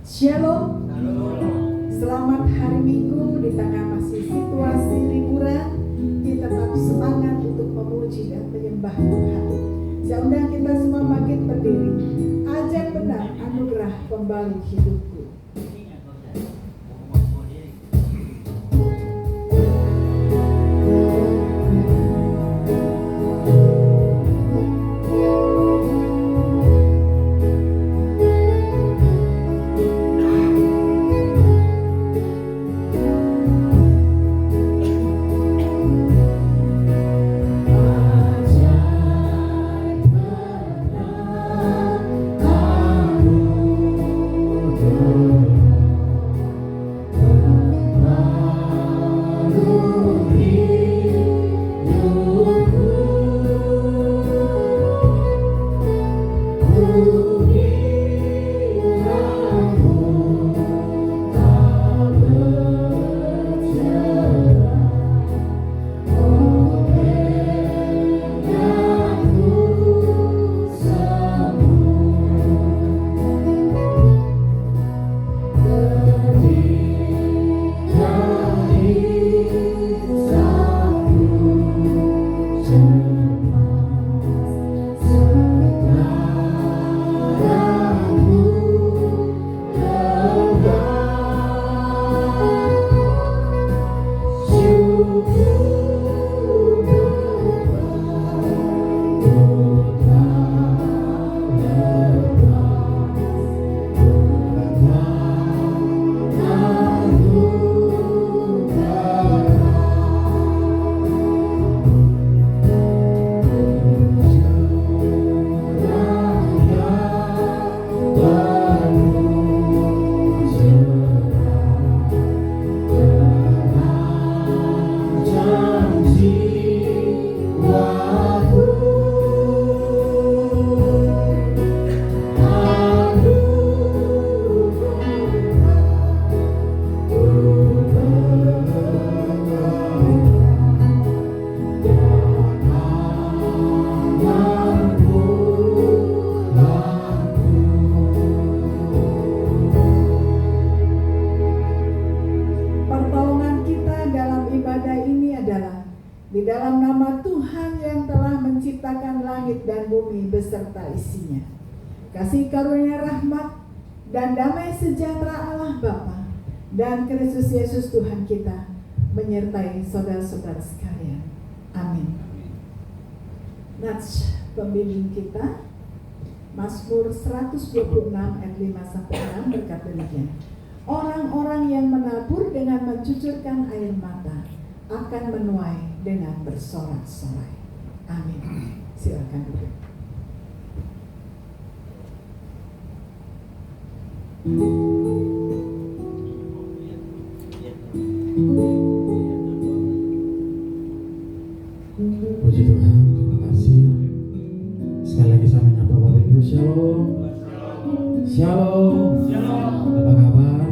Shalom. Selamat hari Minggu di tengah masih situasi liburan. Kita tetap semangat untuk memuji dan menyembah Tuhan. Saya undang kita semua bangkit berdiri. Ajak benar anugerah pembalut hidupku. Beserta isinya. Kasih karunia rahmat dan damai sejahtera Allah Bapa dan Kristus Yesus Tuhan kita menyertai saudara-saudara sekalian. Amin. Nats pembimbing kita Mazmur 126 ayat 5-6 berkata demikian. Orang-orang yang menabur dengan mencucurkan air mata akan menuai dengan bersorak-sorai. Amin. Silakan duduk. Puji Tuhan, terima kasih. Sekali lagi saya menyapa Bapak Ibu. Shalom. Shalom. Apa kabar?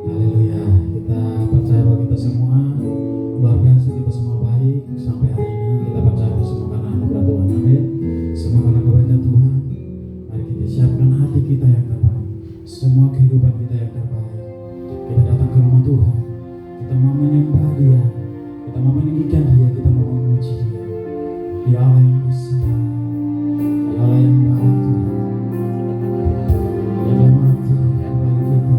Haleluya. Kita percaya bahwa kita semua luar biasa, kita semua baik sampai hari ini. Kita percaya semua karena anugerah Tuhan. Amin. Semua karena kebaikan Tuhan. Mari kita siapkan hati kita yang terbaik. Semua kehidupan kita yang terbaik. Kita datang ke rumah Tuhan. Kita mau menyembah Dia. Kita mau meninggikan Dia. Kita mau memuji Dia. Dia Allah yang besar. Dia Allah yang baik. Dia telah mati bagi kita.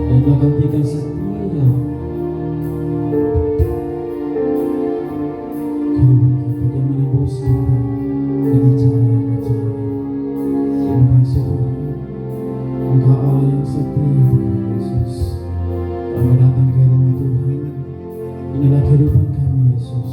Dia telah gantikan setiap kehidupan kita. Dia menebus kita dengan cara yang ajaib. Terima kasih Tuhan. Engkau Allah yang setia, Yesus. Kami datang ke rumah Tuhan. Inilah kehidupan kami, Yesus.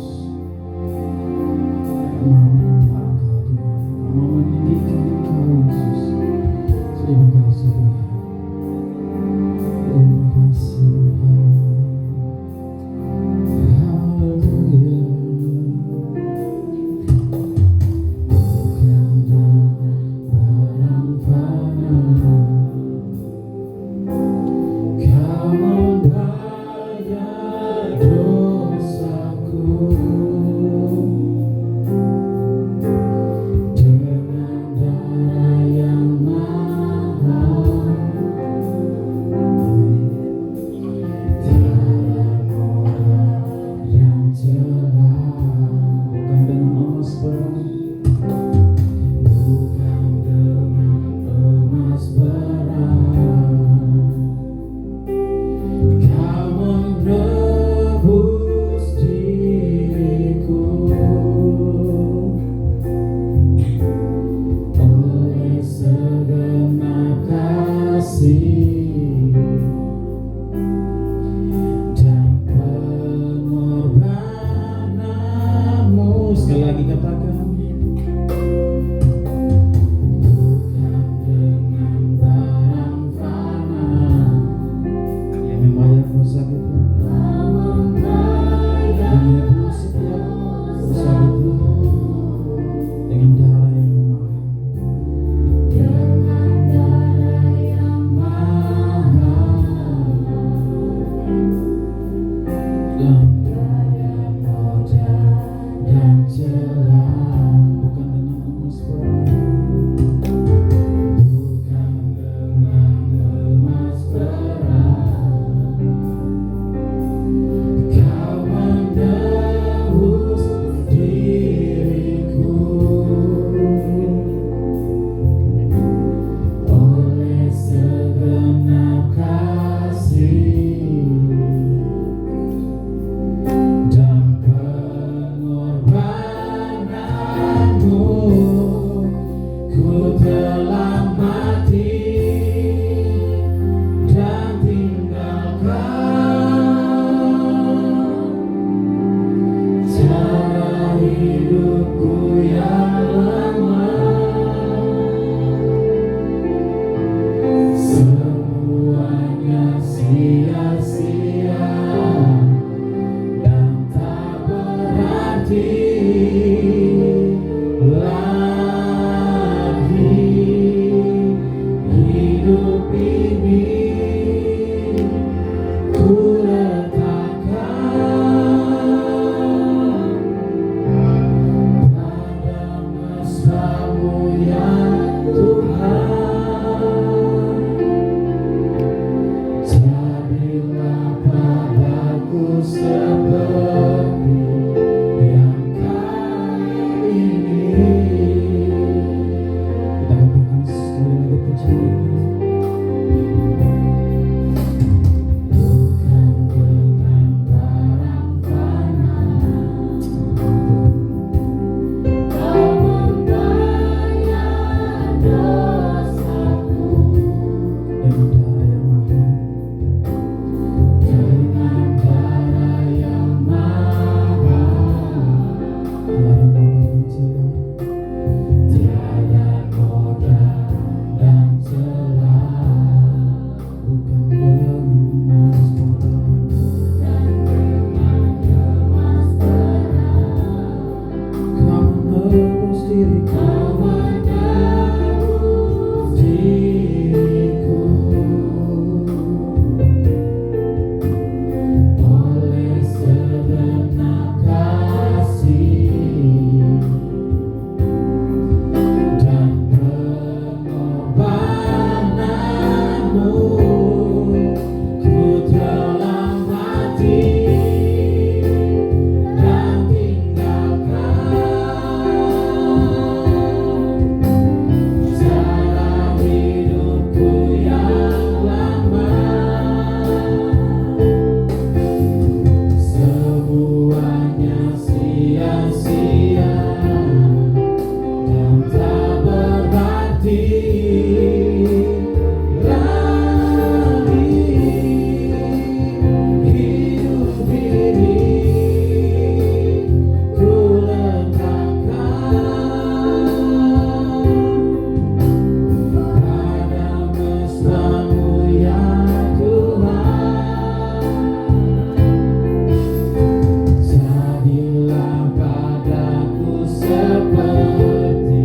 Seperti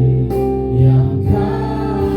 yang kau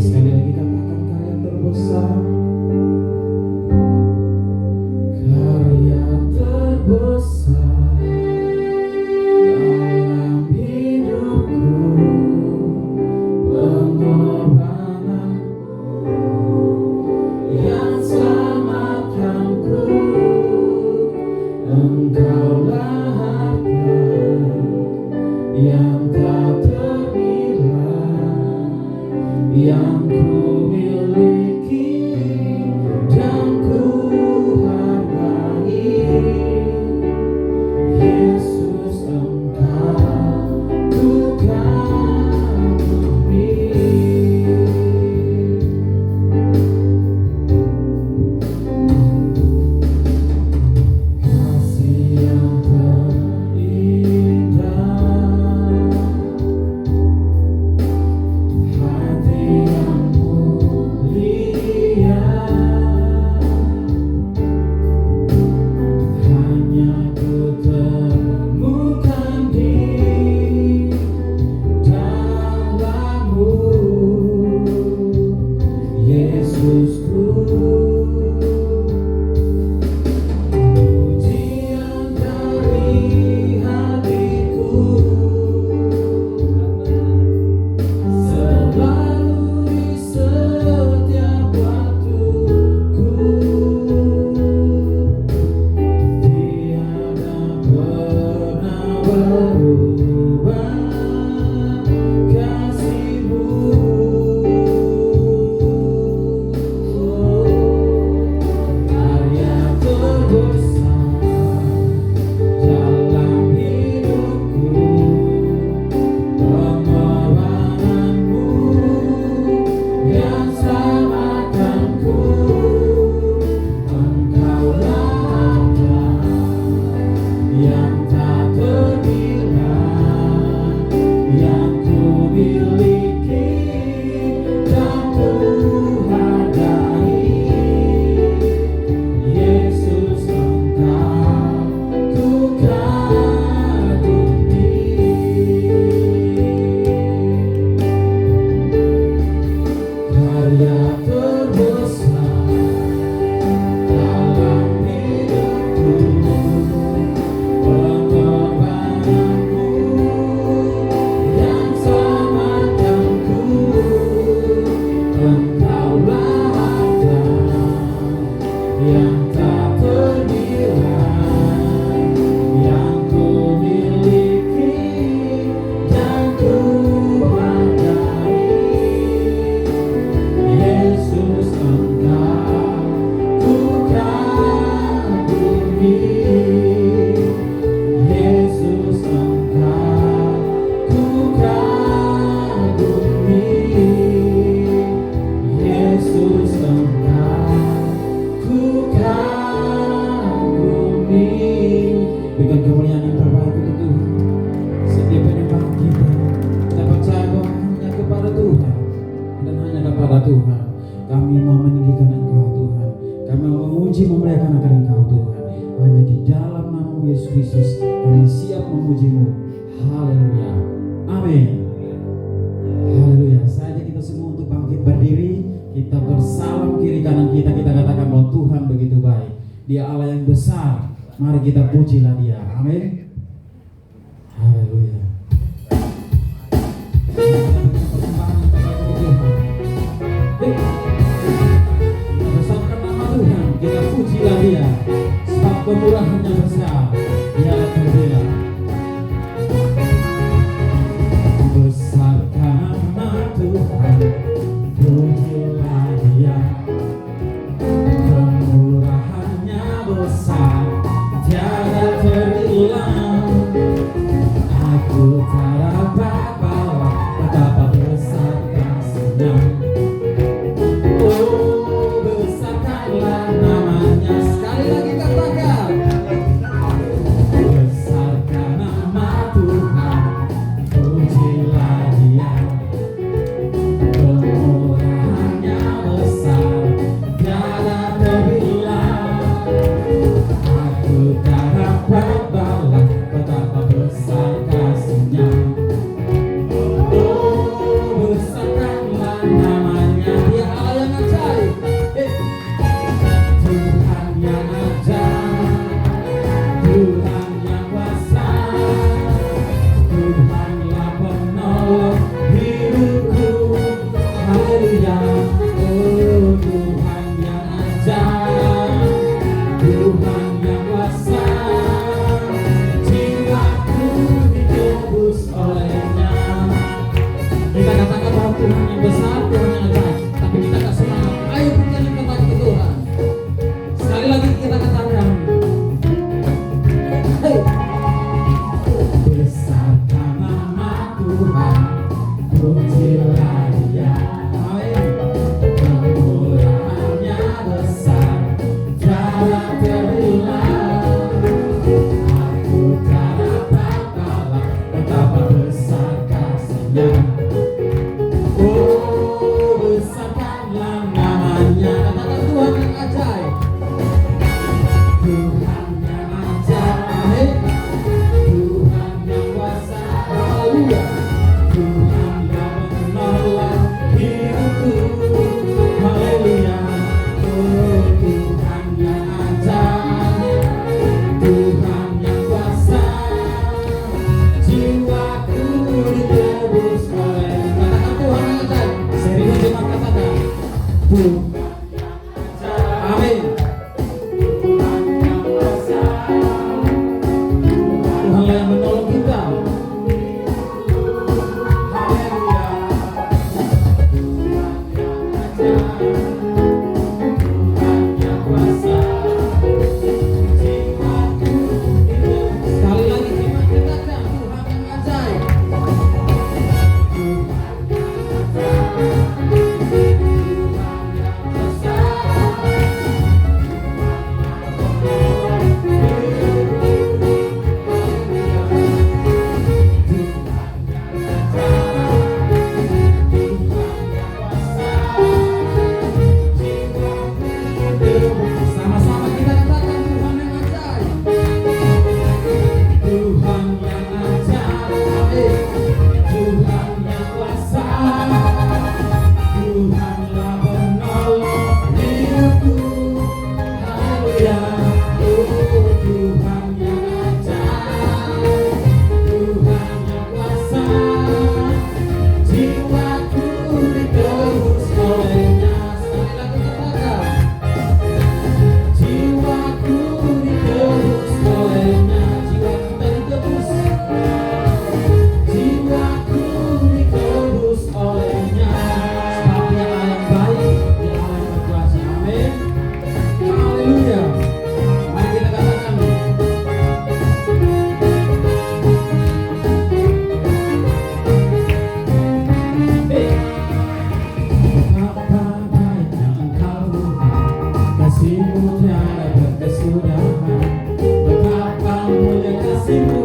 Sekali lagi katakan karya terbesar, karya terbesar dalam hidupku, pengorbananku yang selamatkanku, Engkaulah harta yang tak ternilai yang ku miliki dan ku hargai. Yesus, Engkau ku kagumi. Kasih yang terindah, hati yang mulia, hanya ku temukan di dalam-Mu, Yesusku. Pujian dari hatiku selalu di setiap waktuku, tiada pernah berubah kasih-Mu. Karya terbesar dalam hidupku, pengorbananmu yang selamatkanku, Engkaulah harta yang tak ternilai yang ku miliki dan ku hargai. Yesus, Engkau ku kagumi. Karya terbesar dalam hidupku, pengorbananmu yang selamatkanku, Engkaulah harta yang tak ternilai yang ku miliki dan ku hargai. Yesus, Engkau ku kagumi. Yesus, Engkau ku kagumi. Yesus, Engkau ku kagumi. Berikan kemuliaan yang terbaik untuk Tuhan. Setiap penyembahan kita percaya bahwa hanya kepada Tuhan dan hanya kepada Tuhan kami mau meninggikan Engkau, Tuhan. Kami mau memuji memuliakan akan Engkau, Tuhan. Hanya di dalam nama Yesus Kristus kami siap memuji-Mu. Haleluya. Amin. Haleluya. Saja kita semua untuk bangkit berdiri, kita bersalam kiri kanan kita katakan bahwa Tuhan begitu baik. Dia Allah yang besar. Mari kita pujilah Dia. Amin. Haleluya. Besarkan nama Tuhan, kita pujilah Dia, sebab kemurahannya besar, Dia berbela. Besarkan nama Tuhan, pujilah Dia, kemurahannya besar, tiada terinilai.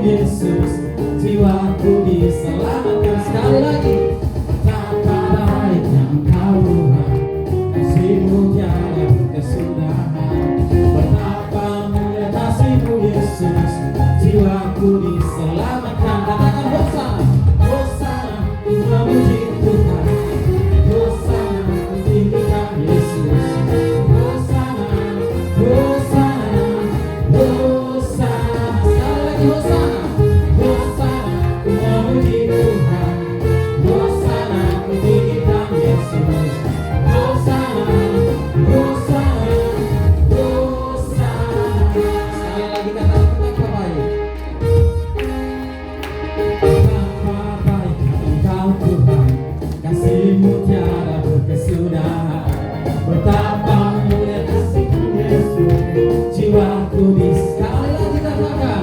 Yesus, jiwaku diselamatkan. Sekali lagi, betapa baiknya Engkau Tuhan, kasih-Mu tiada kesudahan. Betapa mulia kasih-Mu Yesus, jiwaku diselamatkan. Katakan Hosana, Hosana, ku memuji Tuhan, Hosana, ku tinggikan Yesus, Hosana, Hosana, Hosana. Sekali lagi Hosana, Hosana, ku memuji Tuhan, Hosana, ku tinggikan Yesus, Hosana, Hosana, Hosana. Sekali lagi katakan betapa baik. Betapa baik Engkau Tuhan, kasih-Mu tiada berkesudahan. Betapa mulia kasih-Mu Yesus, jiwaku di. Sekali lagi katakan,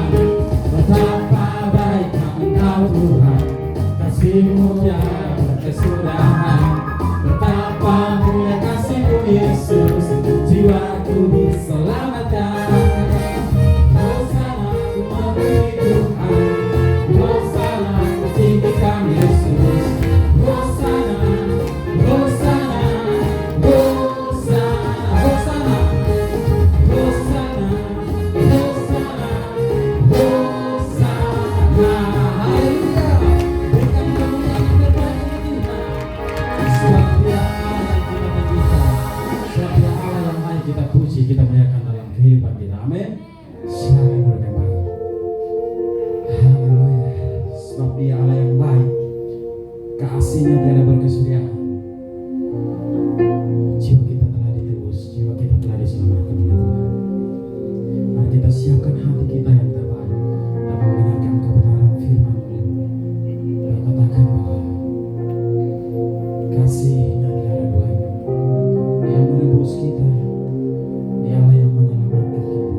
betapa baik Engkau Tuhan, kasih-Mu tiada berkesudahan. Betapa mulia kasih-Mu Yesus, jiwaku diselamatkan. Hosana, ku memuji Tuhan, Hosana, ku tinggikan Yesus, Hosana, Hosana, Hosana, Hosana, Hosana, Hosana, Hosana. Haleluya. Berikan kemuliaan terbaik untuk Tuhan. Sebab Dia Allah yang kita tinggikan, sebab Dia Allah yang baik kita puji, kita muliakan dalam kehidupan kita. Amin. Silakan duduk kembali. Haleluya. Sebab Dia Allah yang baik, kasih-Nya tiada berkesudahan. Jiwa kita telah ditebus, jiwa kita telah diselamatkan oleh Tuhan. Mari kita siapkan hati kita yang terbaik dan mendengarkan kebenaran firman Tuhan. Dan katakan bahwa kasih-Nya tiada duanya. Dia menebus kita, Dia Allah yang menyelamatkan kita.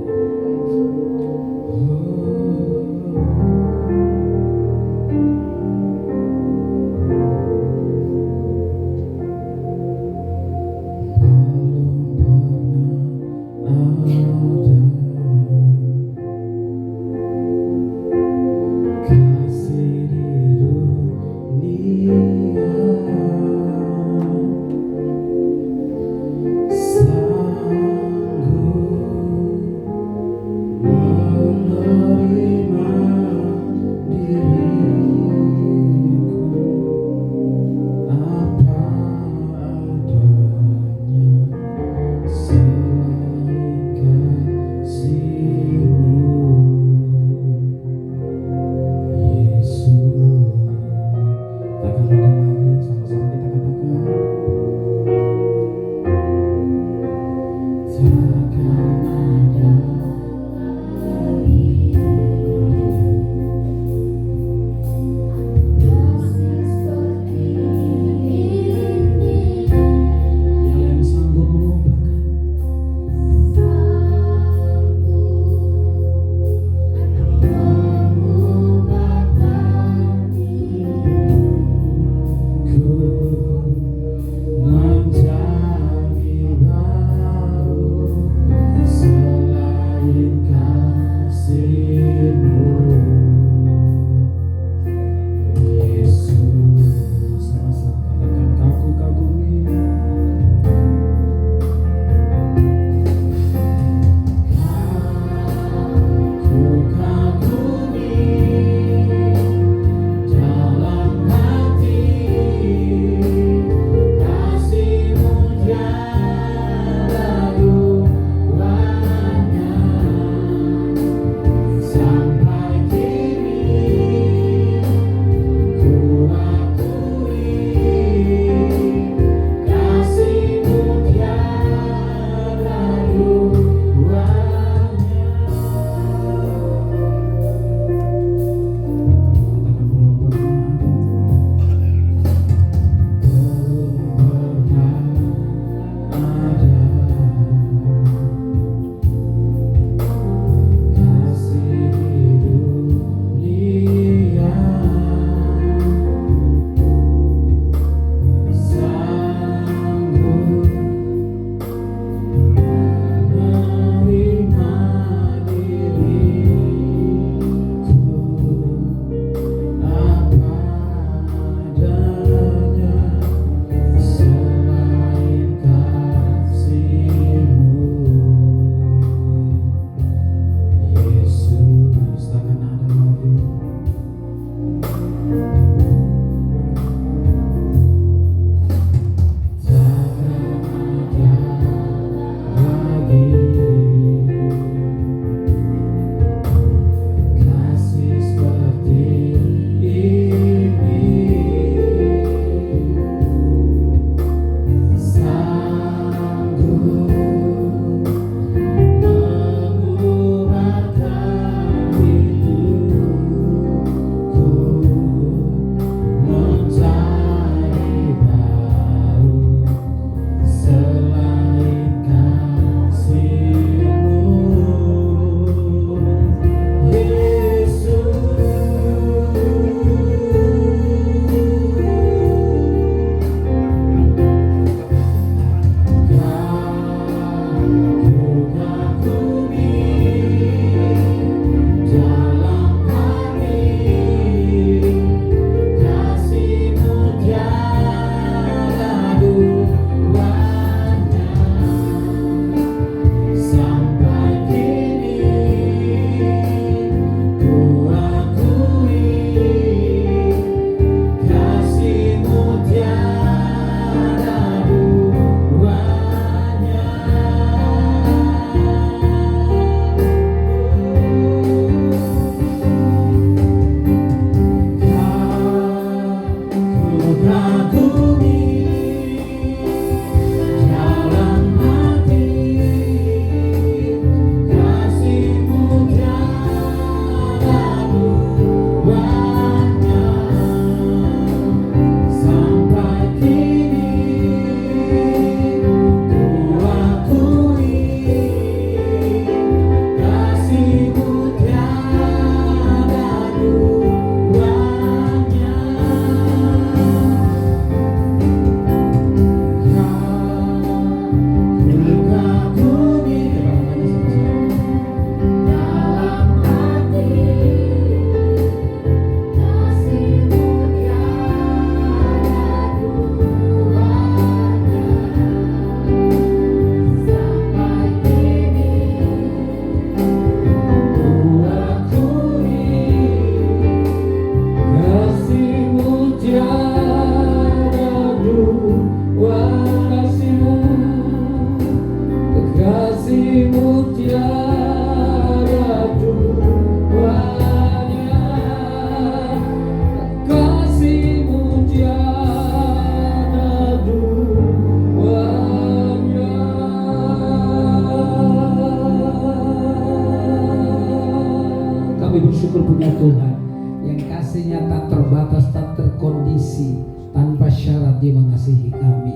kasih-Nya tak terbatas, tak terkondisi, tanpa syarat Dia mengasihi kami.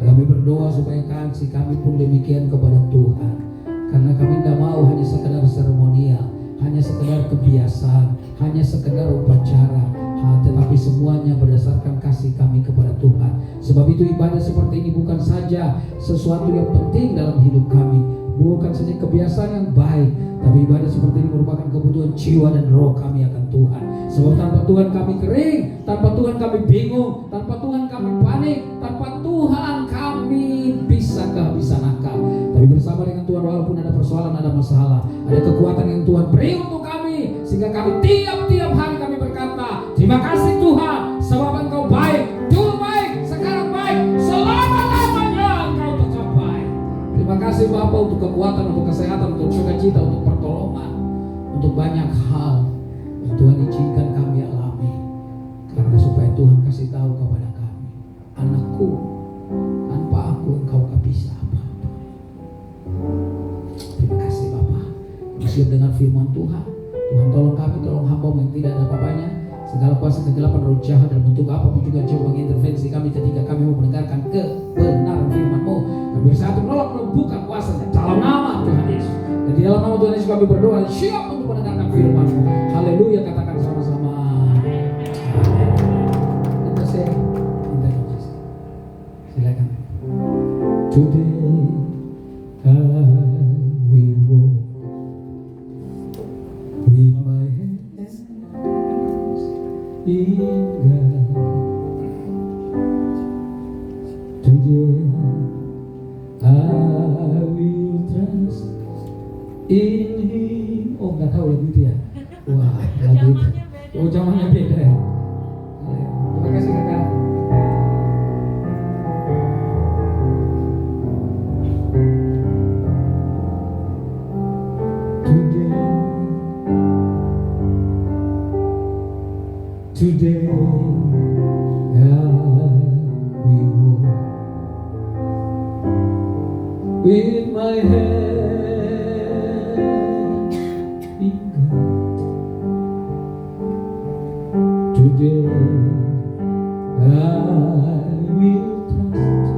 Kami berdoa supaya kasih kami pun demikian kepada Tuhan. Karena kami tidak mau hanya sekedar seremonial, hanya sekedar kebiasaan, hanya sekedar upacara, tetapi semuanya berdasarkan kasih kami kepada Tuhan. Sebab itu ibadah seperti ini bukan saja sesuatu yang penting dalam hidup kami, bukan saja kebiasaan yang baik, tapi ibadah seperti ini merupakan kebutuhan jiwa dan roh kami akan Tuhan. Sebab tanpa Tuhan kami kering, tanpa Tuhan kami bingung, tanpa Tuhan kami panik, tanpa Tuhan kami bisa kehabisan akal. Tapi bersama dengan Tuhan, walaupun ada persoalan, ada masalah, ada kekuatan yang Tuhan beri untuk kami, sehingga kami tiap-tiap hari kami berkata, terima kasih Tuhan, sebab Engkau baik, dulu baik, sekarang baik, selama-lamanya Engkau tetap baik. Terima kasih Bapa untuk kekuatan, untuk kesehatan, untuk sukacita, untuk pertolongan, untuk banyak hal yang Tuhan izinkan kami alami. Karena supaya Tuhan kasih tahu kepada kami, anakku, tanpa aku engkau gak bisa apa-apa. Terima kasih Bapa. Siap dengan firman Tuhan. Tuhan tolong kami, tolong hamba yang tidak ada apa-apanya. Segala kuasa kegelapan, roh jahat dan bentuk apapun juga coba mengintervensi kami ketika kami mau mendengarkan kebenaran firman-Mu. Kami bersatu menolak melumpuhkan kuasanya dalam nama Tuhan Yesus. Dan di dalam nama Tuhan Yesus kami berdoa siap untuk mendengarkan firman-Mu. Haleluya, katakan sama-sama. Kita sing, silakan. Today I will walk with my hands in God. Today I will trust in Him. Oh, nggak tahu lagu itu ya? Wah, lagu itu. Oh, zamannya beda ya. Terima kasih kakak. Today I will walk with my hand in God. Today I will trust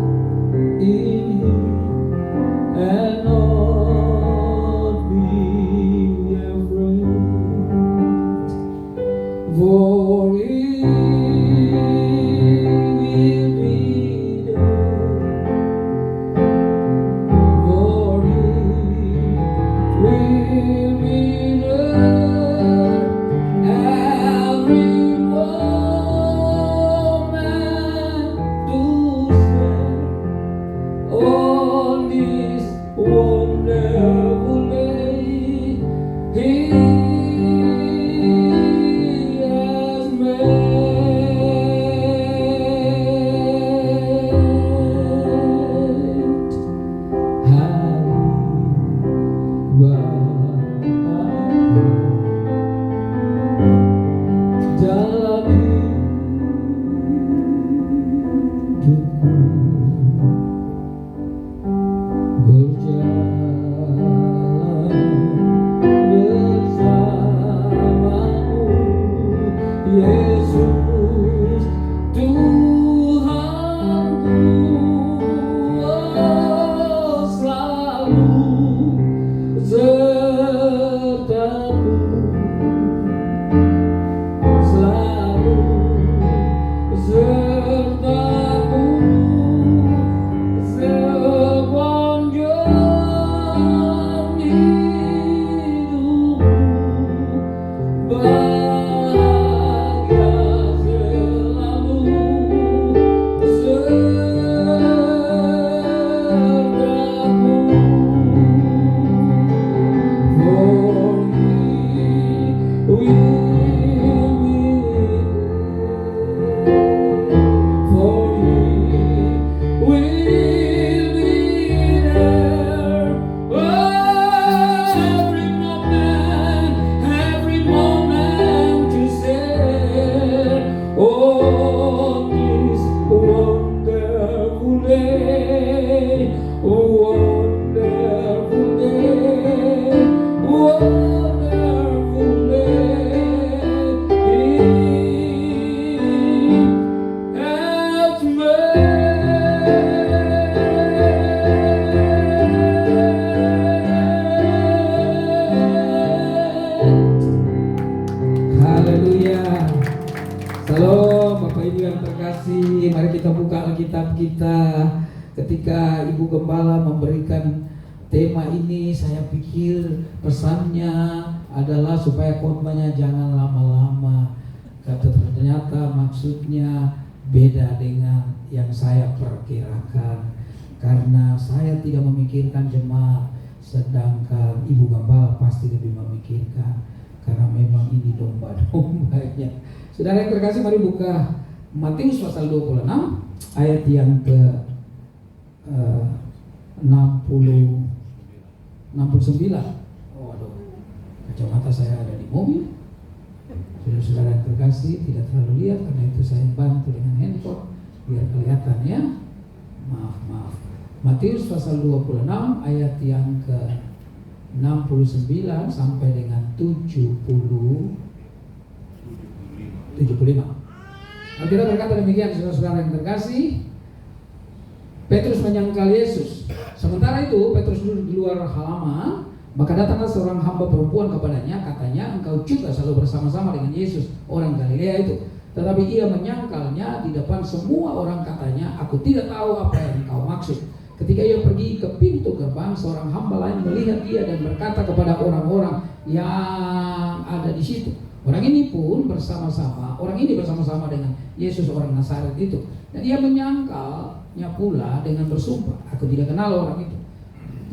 in Him and not be afraid. For He will be there. For He will be there. Every moment to share on this wonderful day. He has made. Dalam hidupku berjalan bersamamu, Yesus Tuhanku, oh, selalu sertaku, selalu sertaku sepanjang hidupku. Bahagia terkasih, mari kita buka Alkitab kita. Ketika Ibu Gembala memberikan tema ini, saya pikir pesannya adalah supaya khotbahnya jangan lama-lama. Ternyata maksudnya beda dengan yang saya perkirakan, karena saya tidak memikirkan jemaat, sedangkan Ibu Gembala pasti lebih memikirkan, karena memang ini domba-dombanya. Saudara yang terkasih, mari buka Matius pasal 26 ayat yang ke 69. Waduh, kacamata saya ada di mobil. Saudara yang terkasih tidak terlalu lihat, karena itu saya bantu dengan handphone biar kelihatan ya. Maaf. Matius pasal 26 ayat yang ke 69 sampai dengan 75. Alkitab berkata demikian, saudara-saudara yang terkasih. Petrus menyangkal Yesus. Sementara itu Petrus duduk di luar halaman, maka datanglah seorang hamba perempuan kepadanya, katanya, engkau juga selalu bersama-sama dengan Yesus, orang Galilea itu. Tetapi ia menyangkalnya di depan semua orang, katanya, aku tidak tahu apa yang engkau maksud. Ketika ia pergi ke pintu gerbang, seorang hamba lain melihat dia dan berkata kepada orang-orang yang ada di situ. Orang ini bersama-sama dengan Yesus orang Nazaret itu. Dan ia menyangkalnya pula dengan bersumpah, aku tidak kenal orang itu.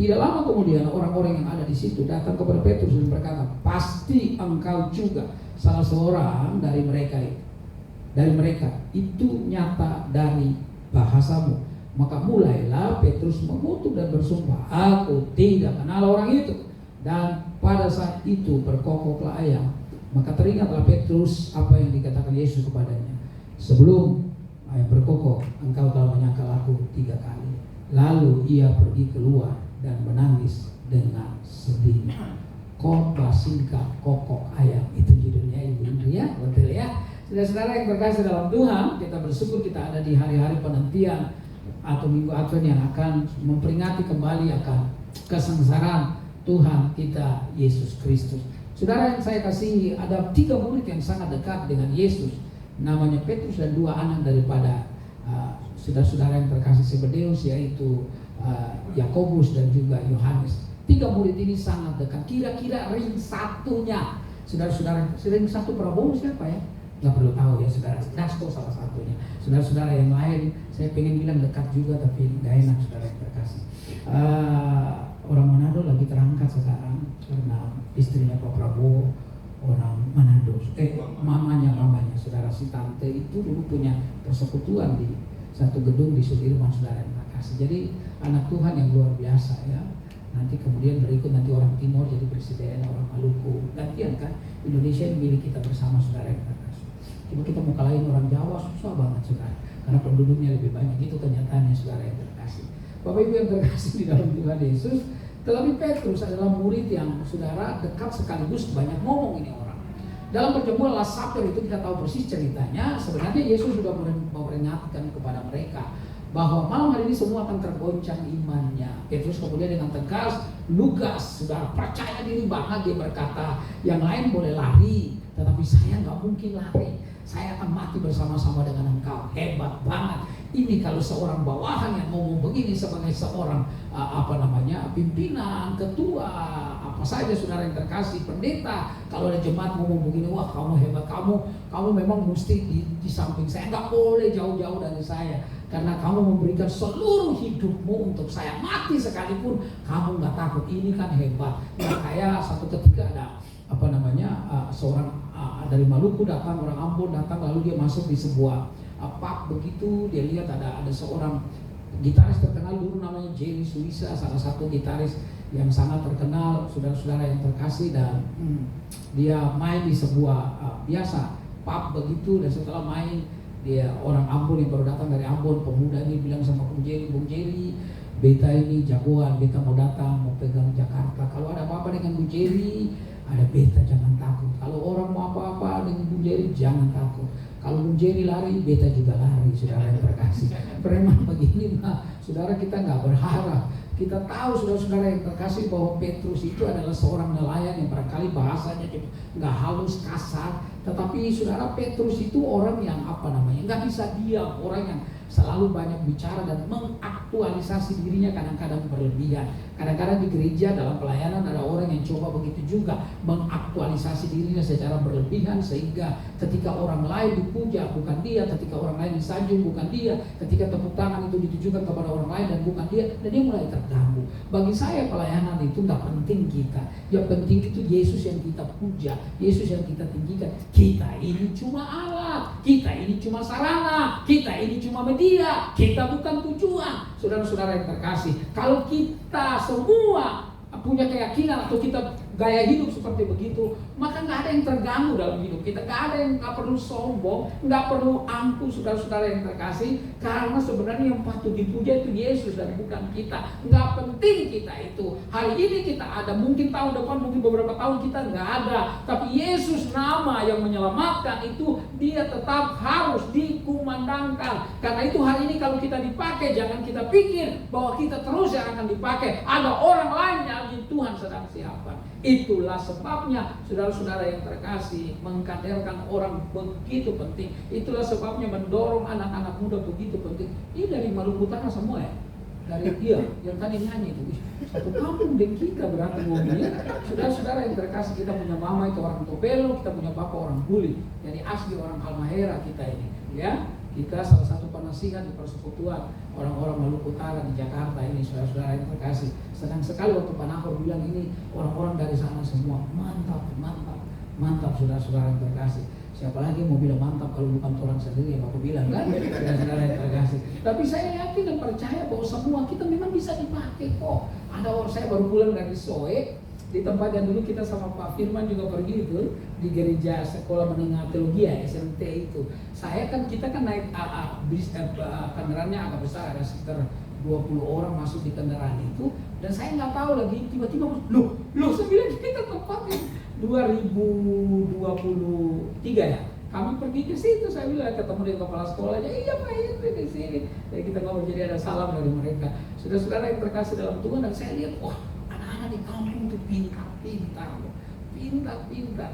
Tidak lama kemudian orang-orang yang ada di situ datang kepada Petrus dan berkata, pasti engkau juga salah seorang dari mereka itu. Dari mereka itu nyata dari bahasamu. Maka mulailah Petrus mengutuk dan bersumpah, aku tidak kenal orang itu. Dan pada saat itu berkokoklah ayam. Maka teringatlah Petrus apa yang dikatakan Yesus kepadanya, sebelum ayam berkokok, engkau telah menyangkal aku 3 kali. Lalu ia pergi keluar dan menangis dengan sedih. Khotbah singkat kokok ayam, itu judulnya ibu-ibu ya, betul ya. Saudara-saudara yang terkasih dalam Tuhan, kita bersyukur kita ada di hari-hari penantian atau minggu Advent yang akan memperingati kembali akan kesengsaraan Tuhan kita Yesus Kristus. Saudara yang saya kasihi, ada 3 murid yang sangat dekat dengan Yesus, namanya Petrus dan 2 anak daripada saudara-saudara yang terkasih Zebedeus, yaitu Yakobus dan juga Yohanes. 3 murid ini sangat dekat. Kira-kira ring satunya, saudara-saudara, ring satu Prabowo siapa ya? Nggak perlu tahu ya saudara, Dasko salah satunya. Saudara-saudara yang lain, saya pengen bilang dekat juga tapi nggak enak saudara yang terkasih. Orang Manado lagi terangkat sekarang karena istrinya Pak Prabowo orang Manado. Mamanya saudara, si tante itu dulu punya persekutuan di satu gedung di Sudirman, saudara yang terkasih. Jadi anak Tuhan yang luar biasa ya. Nanti kemudian berikut nanti orang Timur jadi presiden, orang Maluku, gantian kan. Indonesia ini milik kita bersama, saudara yang terkasih. Cuma kita mau kalahin orang Jawa susah banget saudara, karena penduduknya lebih banyak. Itu kenyataannya saudara yang terkasih. Bapak Ibu yang terkasih di dalam Tuhan Yesus, tetapi Petrus adalah murid yang saudara dekat sekaligus banyak ngomong ini orang. Dalam perjamuan Last Supper itu kita tahu persis ceritanya. Sebenarnya Yesus sudah memperingatkan kepada mereka bahwa malam hari ini semua akan tergoncang imannya. Petrus kemudian dengan tegas, lugas, sudah percaya diri banget, dia berkata, yang lain boleh lari, tetapi saya nggak mungkin lari. Saya akan mati bersama-sama dengan engkau. Hebat banget. Ini kalau seorang bawahan yang ngomong begini sebagai seorang pimpinan, ketua, apa saja saudara yang terkasih, pendeta, kalau ada jemaat ngomong begini, wah kamu hebat, kamu memang mesti di samping saya, nggak boleh jauh-jauh dari saya, karena kamu memberikan seluruh hidupmu untuk saya, mati sekalipun kamu nggak takut. Ini kan hebat. Nah, kayak satu ketika ada seorang dari Maluku datang, orang Ambon datang, lalu dia masuk di sebuah pub begitu, dia lihat ada seorang gitaris terkenal dulu namanya Jerry Suisa, salah satu gitaris yang sangat terkenal, saudara-saudara yang terkasih, dan dia main di sebuah biasa pub begitu, dan setelah main dia orang Ambon yang baru datang dari Ambon, pemuda ini bilang sama Bung Jerry, beta ini jagoan, beta mau datang, mau pegang Jakarta, kalau ada apa-apa dengan Bung Jerry, ada beta jangan takut, kalau orang mau apa-apa dengan Bung Jerry jangan takut, kalau Bung Jerry lari, beta juga lari, saudara yang terkasih. Preman begini mah Saudara, kita nggak berharap. Kita tahu saudara-saudara yang terkasih bahwa Petrus itu adalah seorang nelayan yang barangkali bahasanya nggak halus, kasar. Tetapi saudara, Petrus itu orang yang nggak bisa diam, orang yang selalu banyak bicara dan mengaktualisasi dirinya, kadang-kadang berlebihan. Kadang-kadang di gereja dalam pelayanan ada orang yang coba begitu juga, mengaktualisasi dirinya secara berlebihan, sehingga ketika orang lain dipuja bukan dia, ketika orang lain disanjung bukan dia, ketika tepuk tangan itu ditujukan kepada orang lain dan bukan dia, dan dia mulai terganggu. Bagi saya pelayanan itu nggak penting kita, yang penting itu Yesus yang kita puja, Yesus yang kita tinggikan. Kita ini cuma alat, kita ini cuma sarana, kita ini cuma media, kita bukan tujuan. Saudara-saudara yang terkasih, kalau kita semua punya keyakinan atau kita gaya hidup seperti begitu, maka nggak ada yang terganggu dalam hidup kita, nggak perlu sombong, nggak perlu angkuh, saudara-saudara yang terkasih, karena sebenarnya yang patut dipuja itu Yesus dan bukan kita. Nggak penting kita itu. Hari ini kita ada, mungkin tahun depan, mungkin beberapa tahun kita nggak ada, tapi Yesus nama yang menyelamatkan itu dia tetap harus dikumandangkan. Karena itu hari ini kalau kita dipakai, jangan kita pikir bahwa kita terus yang akan dipakai. Ada orang lain yang Tuhan sedang siapkan. Itulah sebabnya saudara-saudara yang terkasih, mengkaderkan orang begitu penting. Itulah sebabnya mendorong anak-anak muda begitu penting. Ini dari Maluku Utara semua ya. Dari dia yang tadi nyanyi itu, satu kampung dan kita berarti ngomongnya. Saudara-saudara yang terkasih, kita punya mama itu orang Tobelo, kita punya bapak orang Buli. Jadi asli orang Halmahera kita ini, ya. Kita salah satu penasihat di persekutuan orang-orang Maluku Utara di Jakarta ini, saudara-saudara yang terkasih. Senang sekali waktu Pak Nahor bilang ini orang-orang dari sana semua. Mantap, mantap, mantap saudara-saudara yang terkasih. Siapa lagi mau bilang mantap kalau bukan orang sendiri yang aku bilang, kan? Saudara-saudara yang terkasih. Tapi saya yakin dan percaya bahwa semua kita memang bisa dipakai kok. Ada orang, saya baru pulang dari Soe, di tempat yang dulu kita sama Pak Firman juga pergi itu, di gereja sekolah menengah teologi ya, SMT itu. Kita kan naik kendaraannya agak besar, ada sekitar 20 orang masuk di kendaraan itu, dan saya nggak tahu lagi, tiba-tiba loh saya bilang kita tempatnya 2023 ya. Kami pergi ke situ, saya bilang ketemu dengan kepala sekolahnya, iya Pak Hendri di sini. Jadi kita ngobrol, jadi ada salam dari mereka. Saudara-saudara yang terkasih dalam Tuhan, dan saya lihat, wah anak-anak di kampung itu pintar.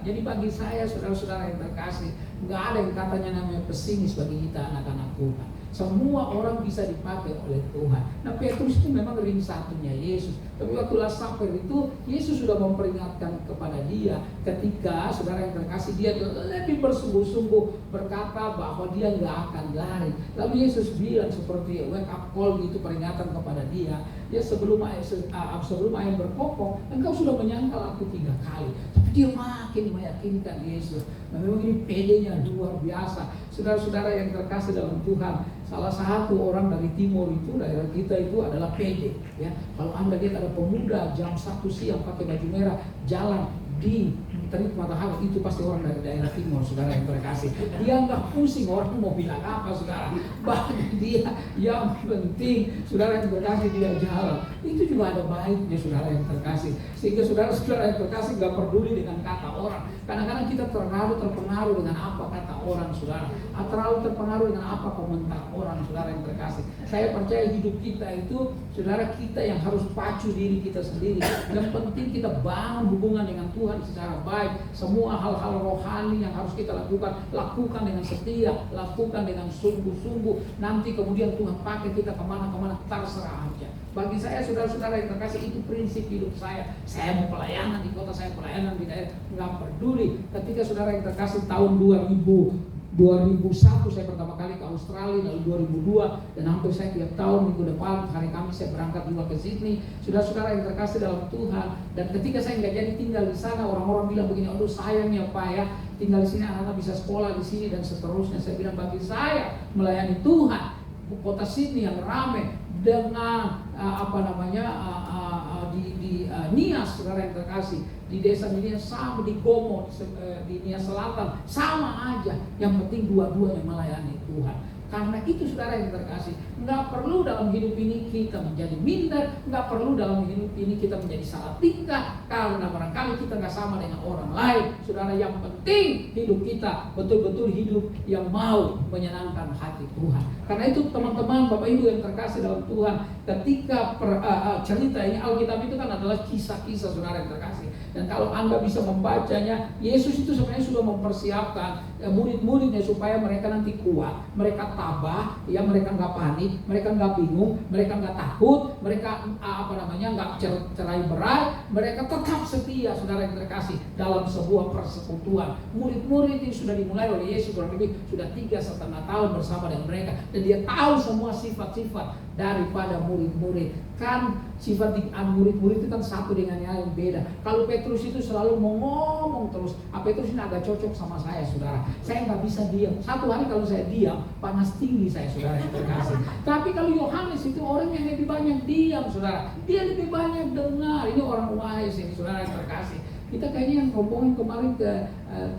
Jadi bagi saya, saudara-saudara yang terkasih, nggak ada yang katanya namanya pesimis bagi kita anak-anak Tuhan. Semua orang bisa dipakai oleh Tuhan. Nah, Petrus itu memang ring satunya Yesus. Tapi waktu Last Supper itu, Yesus sudah memperingatkan kepada dia ketika, saudara yang terkasih, dia lebih bersungguh-sungguh berkata bahwa dia nggak akan lari. Lalu Yesus bilang seperti wake up call gitu, peringatan kepada dia. Dia sebelum ayam berkokok, engkau sudah menyangkal aku 3 kali. Tapi dia makin meyakinkan Yesus. Nah, memang ini pedenya luar biasa. Saudara-saudara yang terkasih dalam Tuhan, salah satu orang dari timur itu, daerah kita itu adalah pede. Ya, kalau Anda lihat ada pemuda jam 1 siang pakai baju merah jalan di terik matahari, itu pasti orang dari daerah timur, saudara yang terkasih. Dia nggak pusing orang mau bilang apa, saudara. Bagi dia yang penting, saudara yang terkasih, dia jalan. Itu juga ada baiknya, saudara yang terkasih. Sehingga saudara-saudara yang terkasih nggak peduli dengan kata orang. Kadang-kadang kita terpengaruh dengan apa kata orang, saudara. Terlalu terpengaruh dengan apa komentar orang, saudara yang terkasih. Saya percaya hidup kita itu, saudara, kita yang harus pacu diri kita sendiri. Yang penting kita bangun hubungan dengan Tuhan secara baik. Semua hal-hal rohani yang harus kita lakukan dengan setia, lakukan dengan sungguh-sungguh. Nanti kemudian Tuhan pakai kita kemana-kemana, terserah aja. Bagi saya, saudara-saudara yang terkasih, itu prinsip hidup saya. Saya mau pelayanan di kota, saya pelayanan di daerah, nggak peduli. Ketika saudara yang terkasih tahun 2001 saya pertama kali ke Australia, lalu 2002, dan hampir saya tiap tahun minggu depan hari Kamis saya berangkat juga ke Sydney. Saudara-saudara yang terkasih dalam Tuhan, dan ketika saya nggak jadi tinggal di sana, orang-orang bilang begini, aduh sayang ya Pak ya, tinggal di sini anak-anak bisa sekolah di sini dan seterusnya. Saya bilang bagi saya melayani Tuhan, kota Sydney yang ramai dengan di Nias, saudara yang terkasih, di desa Nias sama, di Gomo, di Nias Selatan sama aja. Yang penting dua-duanya melayani Tuhan. Karena itu saudara yang terkasih, nggak perlu dalam hidup ini kita menjadi minder, nggak perlu dalam hidup ini kita menjadi salah tingkah, karena barangkali kita nggak sama dengan orang lain. Saudara, yang penting hidup kita betul-betul hidup yang mau menyenangkan hati Tuhan. Karena itu teman-teman, Bapak Ibu yang terkasih dalam Tuhan, ketika cerita ini Alkitab itu kan adalah kisah-kisah saudara yang terkasih. Dan kalau Anda bisa membacanya, Yesus itu sebenarnya sudah mempersiapkan murid-muridnya supaya mereka nanti kuat, mereka tabah, ya mereka nggak panik, mereka nggak bingung, mereka nggak takut, mereka nggak cerai-berai, mereka tetap setia saudara yang terkasih dalam sebuah persekutuan. Murid-murid ini sudah dimulai oleh Yesus kurang lebih sudah 3,5 tahun bersama dengan mereka, dan dia tahu semua sifat-sifat daripada murid-murid. Kan sifat murid-murid itu kan satu dengan yang beda. Kalau Petrus itu selalu mau ngomong terus, Petrus ini agak cocok sama saya saudara. Saya nggak bisa diam. Satu hari kalau saya diam, panas tinggi saya saudara yang terkasih. Tapi kalau Yohanes itu orang yang lebih banyak diam saudara. Dia lebih banyak dengar. Ini orang wise ini saudara yang terkasih. Kita kayaknya yang rombongan kemarin ke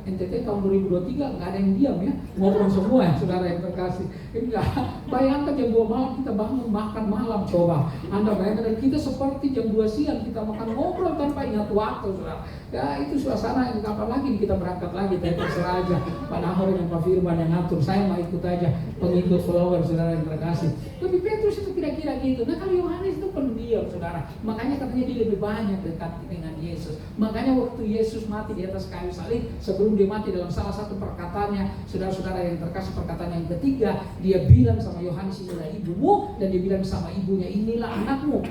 NTT tahun 2023 nggak ada yang diam ya, ngobrol semua ya saudara yang terkasih. Enggak, bayangkan jam 2 malam kita bangun makan malam, coba Anda bayangkan, dan kita seperti jam 2 siang kita makan ngobrol tanpa ingat waktu saudara. Ya itu suasana yang kapan lagi kita berangkat lagi, terserah aja Pak Nahor dan Pak Firman yang ngatur, saya mau ikut aja pengikut follower saudara yang terkasih. Tapi Petrus itu kira-kira gitu. Nah kalau Yohanes itu pendiam saudara, makanya katanya dia lebih banyak dekat dengan Yesus. Makanya waktu Yesus mati di atas kayu salib, sebelum dia mati, dalam salah satu perkataannya saudara-saudara yang terkasih, perkataan yang ketiga, dia bilang sama Yohanes, inilah ibumu, dan dia bilang sama ibunya, inilah anakmu,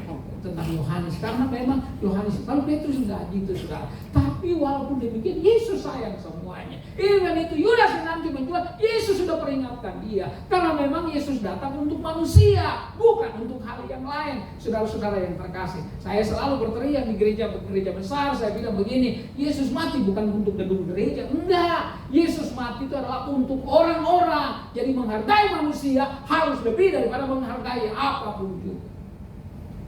tentang Yohanes. Karena memang Yohanes, kalau Petrus enggak gitu saudara. Tapi walaupun demikian Yesus sayang semuanya. Even itu Yudas yang nanti menjual, Yesus sudah peringatkan dia, karena memang Yesus datang untuk manusia, bukan untuk hal yang lain. Saudara-saudara yang terkasih, saya selalu berteriak di gereja besar, saya bilang begini, Yesus mati bukan untuk gedung gereja, enggak. Yesus mati itu adalah untuk orang-orang. Jadi menghargai manusia harus lebih daripada menghargai apapun juga.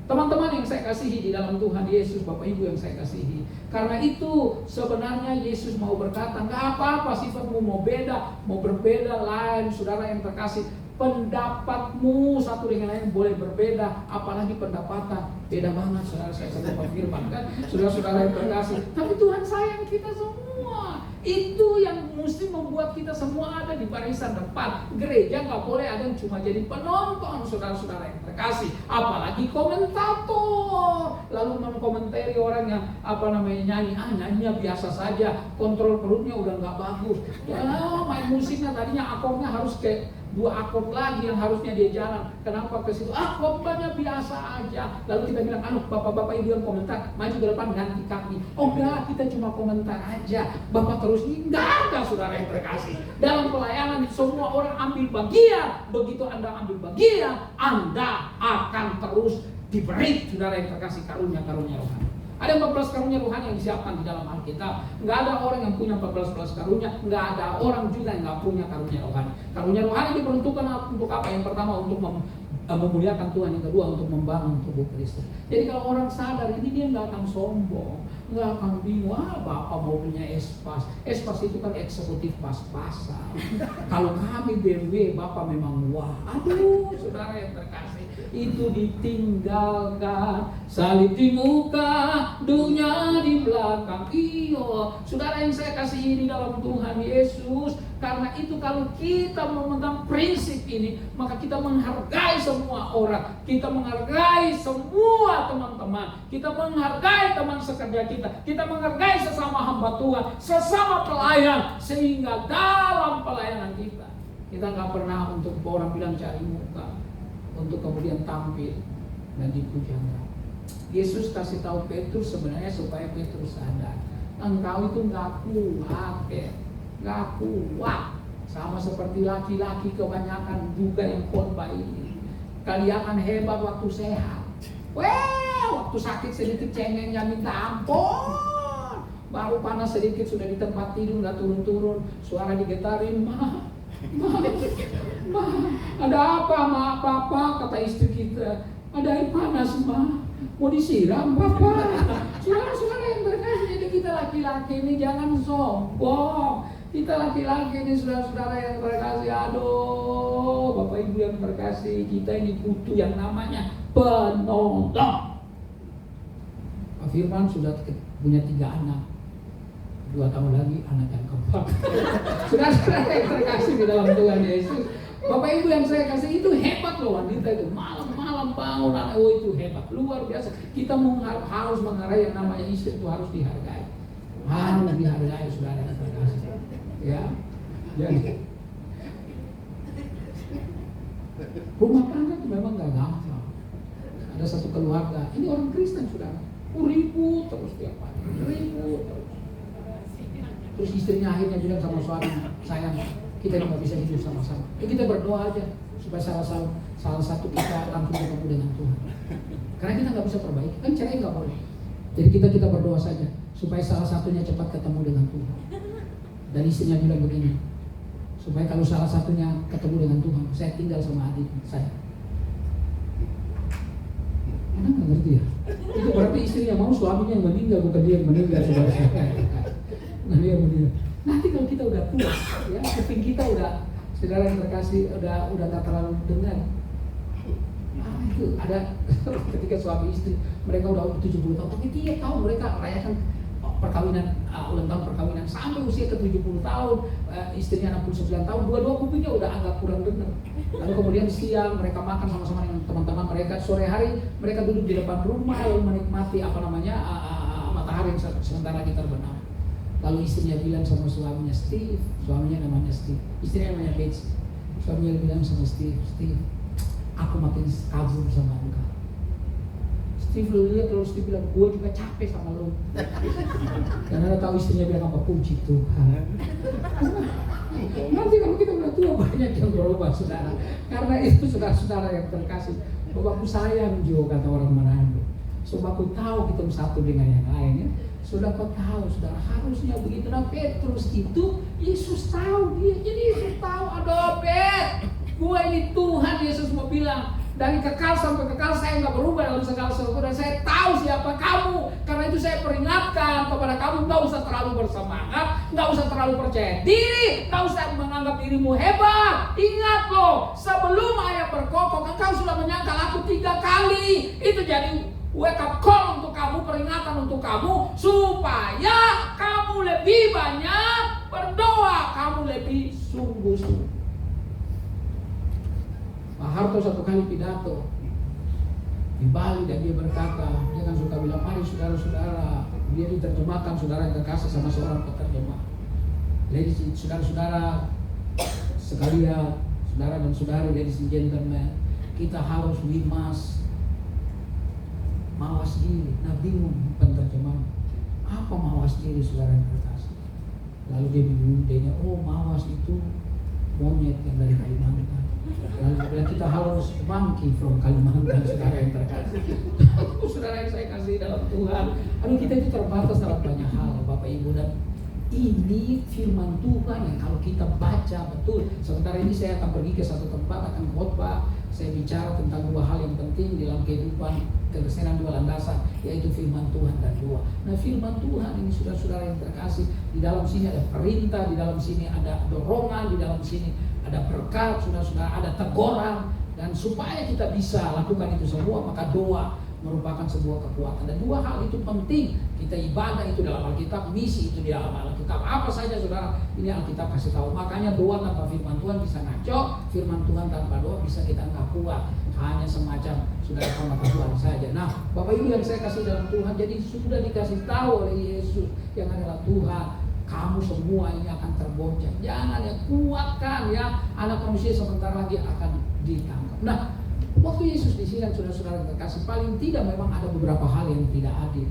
Teman-teman yang saya kasihi di dalam Tuhan Yesus, Bapak Ibu yang saya kasihi, karena itu sebenarnya Yesus mau berkata, nggak apa-apa sifatmu mau beda, mau berbeda lain, saudara yang terkasih. Pendapatmu satu dengan lain boleh berbeda, apalagi pendapatan beda banget saudara, saya sama Firman kan, saudara-saudara yang terkasih. Tapi Tuhan sayang kita semua. Itu yang mesti membuat kita semua ada di barisan depan. Gereja nggak boleh ada yang cuma jadi penonton, saudara-saudara yang terkasih. Apalagi komentator, lalu mengkomentari orang yang nyanyinya biasa saja, kontrol perutnya udah nggak bagus. Ya main musiknya tadinya akornya harus kayak 2 akord lagi yang harusnya dia jalan. Kenapa ke situ? Khotbahnya biasa aja. Lalu kita bilang, bapak-bapak ibu yang komentar, maju ke depan ganti kaki. Oh enggak, kita cuma komentar aja. Bapak terus enggak saudara yang terkasih. Dalam pelayanan semua orang ambil bagian. Begitu Anda ambil bagian, Anda akan terus diberi saudara yang terkasih karunia-karunia rohani. Ada 14 karunia rohani yang disiapkan di dalam Alkitab. Nggak ada orang yang punya 14 karunia, nggak ada orang juga yang nggak punya karunia rohani. Karunia rohani diperuntukkan untuk apa? Yang pertama untuk memuliakan Tuhan, yang kedua untuk membangun tubuh Kristus. Jadi kalau orang sadar ini, dia nggak akan sombong, nggak akan bingung, bapak mau punya Espas. Espas itu kan eksekutif pas-pasan. Kalau kami BMW, bapak memang wah. Aduh, saudara yang terkasih, itu ditinggalkan, salib di muka, dunia di belakang. Iyo, saudara yang saya kasihi di dalam Tuhan Yesus. Karena itu kalau kita memegang prinsip ini, maka kita menghargai semua orang, kita menghargai semua teman-teman, kita menghargai teman sekerja kita menghargai sesama hamba Tuhan, sesama pelayan, sehingga dalam pelayanan kita nggak pernah untuk orang bilang cari muka, untuk kemudian tampil dan dipuja. Yesus kasih tahu Petrus sebenarnya supaya Petrus sadar, engkau itu nggak kuat ya. Gak kuat, sama seperti laki-laki kebanyakan juga yang khotbah ini. Kalian akan hebat waktu sehat, waktu sakit sedikit cengengnya minta ampun, baru panas sedikit sudah di tempat tidur nggak turun-turun, suara digetarin, ma, ada apa ma, papa, kata istri kita, ada air panas ma, mau disiram papa. Suara-suara yang terkasih. Jadi kita laki-laki ini jangan sombong. Kita laki-laki ini saudara-saudara yang terkasih, aduh Bapak Ibu yang terkasih, kita ini butuh yang namanya penonton. Pak Firman sudah punya 3 anak, 2 tahun lagi anak yang keempat. Saudara yang terkasih di dalam Tuhan Yesus, Bapak Ibu yang saya kasih, itu hebat loh wanita itu. Malam-malam bangun, oh itu hebat, luar biasa. Kita harus mengarai yang namanya istri itu harus dihargai. Harus dihargai, saudara yang terkasih. Ya, jadi rumah tangga itu memang gak gampang. Ada satu keluarga, ini orang Kristen saudara, ribut terus tiap hari, ribut terus. Terus istrinya akhirnya bilang sama suaminya, sayang, kita nggak bisa hidup sama-sama. Kita berdoa aja supaya salah satu kita langsung ketemu dengan Tuhan. Karena kita nggak bisa perbaiki, kan cerai nggak boleh. Jadi kita berdoa saja supaya salah satunya cepat ketemu dengan Tuhan. Dan istrinya bilang begini, supaya kalau salah satunya ketemu dengan Tuhan, saya tinggal sama adik saya. Anda nggak ngerti ya? Itu berarti istrinya mau suaminya yang meninggal, bukan dia yang meninggal. Nah, dia yang meninggal. Nanti kalau kita udah tua, ya kuping kita udah, saudara yang terkasih, udah nggak terlalu dengar. Nah, itu ada ketika suami istri mereka udah 70 tahun, tapi dia tahu mereka merayakan perkawinan, ulang tahun perkawinan sampai usia ke 70 tahun, istrinya 69 tahun, dua-dua kupingnya udah agak kurang dengar. Lalu kemudian siang mereka makan sama-sama dengan teman-teman mereka, sore hari mereka duduk di depan rumah lalu menikmati matahari sementara kita terbenam. Lalu istrinya bilang sama suaminya, Steve, suaminya namanya Steve, istrinya namanya Betsy. Suaminya bilang sama Steve, aku makin kagum sama engkau. Steve lu lihat, kalau Steve bilang, gue juga capek sama lu. Karena tahu istrinya bilang apa, puji Tuhan. Nanti kalau kita udah tua banyak yang berubah, saudara. Karena itu saudara-saudara yang terkasih, bapakku sayang juga kata orang Manado. Sebab aku tahu kita satu dengan yang lain ya. Sudah kau tahu, saudara, harusnya begitu. Nah Petrus itu, Yesus tahu dia. Jadi Yesus tahu, aduh Pet, gue ini Tuhan. Yesus mau bilang, dari kekal sampai kekal saya nggak berubah dalam segala sesuatu. Dan saya tahu siapa kamu. Karena itu saya peringatkan kepada kamu, nggak usah terlalu bersemangat, nggak usah terlalu percaya diri, nggak usah menganggap dirimu hebat. Ingat loh, sebelum ayah berkokok, engkau sudah menyangkal aku 3 kali. Itu jadi wake up call untuk kamu, peringatan untuk kamu, supaya kamu lebih banyak berdoa, kamu lebih sungguh-sungguh. Pak Harto satu kali pidato di Bali dan dia berkata, dia kan suka bilang, mari saudara-saudara, dia diterjemahkan saudara yang terkasih sama seorang penerjemah. Jadi saudara-saudara sekalian, saudara dan saudari, ladies and gentlemen, kita harus mawas diri. Nah bingung penerjemah, apa mawas diri saudara yang terkasih? Lalu dia bingung, dia oh mawas itu monyet yang dari Kalimantan. Lalu kita harus monkey from Kalimantan, saudara yang terkasih. Saudara yang saya kasih dalam Tuhan, kita itu terbatas dalam banyak hal, Bapak Ibu, dan ini firman Tuhan yang kalau kita baca betul. Sementara ini saya akan pergi ke satu tempat, akan khotbah. Saya bicara tentang 2 hal yang penting dalam kehidupan Kekristenan, 2 landasan, yaitu firman Tuhan dan doa. Nah firman Tuhan ini saudara-saudara yang terkasih, di dalam sini ada perintah, di dalam sini ada dorongan, di dalam sini ada berkat, saudara-saudara, ada teguran. Dan supaya kita bisa lakukan itu semua, maka doa merupakan sebuah kekuatan. Dan 2 hal itu penting. Kita ibadah itu dalam Alkitab, misi itu di dalam Alkitab. Apa saja saudara, ini Alkitab kasih tahu. Makanya doa tanpa firman Tuhan bisa ngaco, firman Tuhan tanpa doa bisa kita nggak kuat. Hanya semacam saudara pengetahuan saja. Nah Bapak Ibu yang saya kasih dalam Tuhan, jadi sudah dikasih tahu oleh Yesus yang adalah Tuhan, kamu semua ini akan terbonceng. Jangan ya, kuatkan ya, anak manusia sebentar lagi akan ditangkap. Nah waktu Yesus disini, saudara-saudara yang terkasih, paling tidak memang ada beberapa hal yang tidak adil.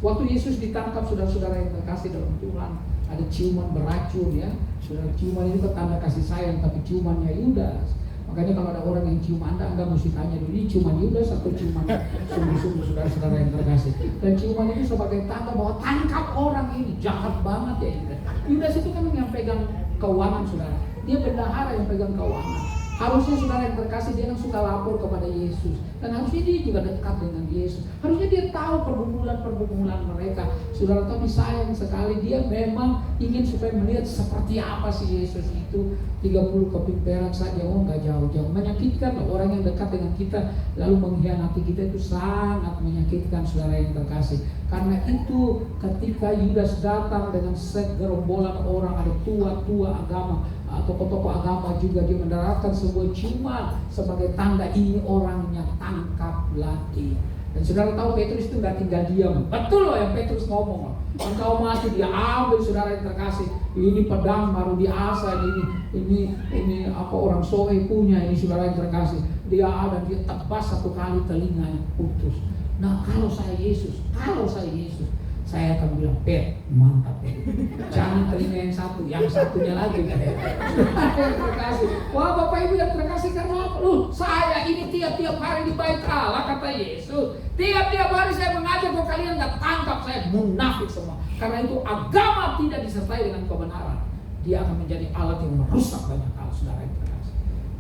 Waktu Yesus ditangkap, saudara-saudara yang terkasih dalam Tuhan, ada ciuman beracun ya. Saudara, ciuman itu tanda kasih sayang, tapi ciumannya Yudas. Makanya kalau ada orang yang cium Anda mesti tanya dulu, ini ciuman Yudas atau ciuman sungguh-sungguh, saudara-saudara yang terkasih. Dan ciuman itu sebagai tanda bahwa tangkap orang ini, jahat banget ya Yudas. Yudas itu kan yang pegang keuangan, saudara. Dia bendahara yang pegang keuangan. Harusnya saudara yang terkasih, dia kan suka lapor kepada Yesus. Dan harusnya dia juga dekat dengan Yesus. Harusnya dia tahu pergumulan mereka. Saudara, tapi sayang sekali dia memang ingin supaya melihat seperti apa sih Yesus itu. 3 30 keping perak saja, oh nggak jauh-jauh. Menyakitkan loh, orang yang dekat dengan kita lalu mengkhianati kita itu sangat menyakitkan, saudara yang terkasih. Karena itu ketika Yudas datang dengan segerombolan orang, ada tua-tua agama, tokoh-tokoh agama juga, dia mendaratkan sebuah ciuman sebagai tanda ini orangnya, tangkaplah dia. Dan saudara tahu Petrus itu nggak tinggal diam. Betul loh yang Petrus ngomong loh. Engkau mati, dia ambil, saudara yang terkasih. Ini pedang baru diasah, ini apa orang soe punya, ini saudara yang terkasih. Dia ada, dia tebas 1 kali telinganya putus. Nah kalau saya Yesus, saya akan bilang, mantap ya. Jangan telinga yang satu, yang satunya lagi. Yang terkasih. Wah Bapak Ibu yang terkasih, karena apa? Saya ini tiap-tiap hari di bait Allah, kata Yesus. Tiap-tiap hari saya mengajar, kok kalian gak tangkap saya, munafik semua. Karena itu agama tidak disertai dengan kebenaran. Dia akan menjadi alat yang merusak banyak hal, saudara yang terkasih.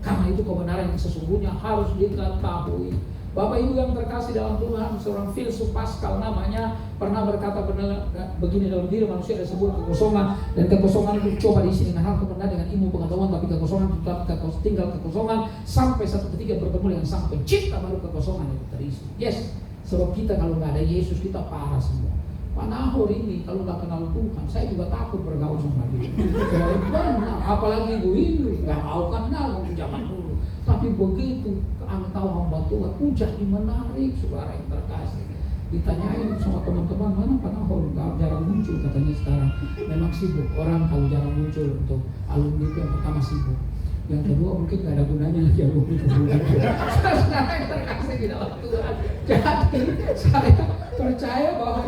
Karena itu kebenaran yang sesungguhnya harus diketahui. Bapak Ibu yang terkasih dalam Tuhan, seorang filsuf Pascal namanya pernah berkata begini, dalam diri manusia ada sebuah kekosongan, dan kekosongan itu coba diisi dengan hal kebenaran, dengan ilmu pengetahuan, tapi kekosongan tetap tinggal kekosongan sampai satu ketika bertemu dengan Sang Pencipta, baru kekosongan itu terisi. Yes, sebab kita kalau nggak ada Yesus kita parah semua. Pak Nahor ini kalau nggak kenal Tuhan, saya juga takut bergaul sama dia. Apalagi ibu ini nggak mau kenal waktu zaman dulu. Tapi begitu tahu hamba Tuhan, jadi menarik, saudara yang terkasih. Ditanyain sama teman-teman, mana Pak Nahor? Jarang muncul katanya sekarang. Memang sibuk, orang kalau jarang muncul untuk alumni itu yang pertama sibuk. Yang kedua mungkin gak ada gunanya lagi alumni kemudian. Saudara yang terkasih di dalam Tuhan. Jadi saya percaya bahwa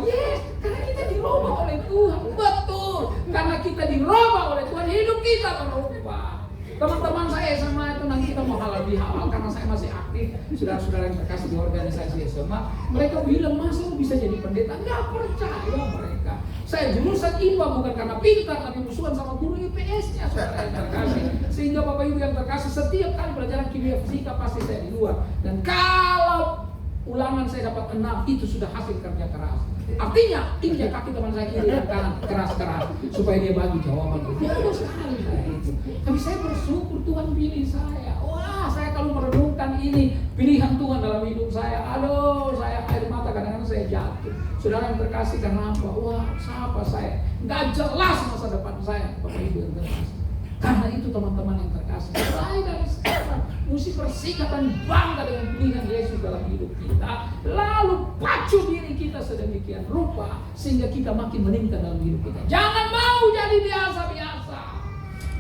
karena kita dirubah oleh Tuhan. Betul, karena kita dirubah oleh Tuhan, hidup kita berubah. Teman-teman saya sama itu nanti kita mau halal bihalal, karena saya masih aktif, saudara-saudara yang terkasih di organisasi SMA. Mereka bilang, masa lu bisa jadi pendeta? Nggak percaya mereka. Saya jurusan IPA bukan karena pintar, tapi musuhan sama guru IPS-nya, saudara yang terkasih. Sehingga Bapak Ibu yang terkasih, setiap kali pelajaran kimia fisika pasti saya di luar. Dan kalau ulangan saya dapat 6, itu sudah hasil kerja keras. Artinya injak kaki teman saya kiri dan kanan keras-keras supaya dia bagi jawaban. Itu sekali saya itu. Tapi saya bersyukur Tuhan pilih saya. Wah, saya kalau merenungkan ini pilihan Tuhan dalam hidup saya, aduh, saya air mata kadang-kadang saya jatuh. Saudara yang terkasih, karena apa? Wah, siapa saya? Nggak jelas masa depan saya, Bapak Ibu yang terkasih. Karena itu teman-teman yang terkasih, mulai dari sekarang mesti bersikap dan bangga dengan pilihan Yesus dalam hidup kita. Lalu pacu diri kita sedemikian rupa sehingga kita makin meningkat dalam hidup kita. Jangan mau jadi biasa-biasa.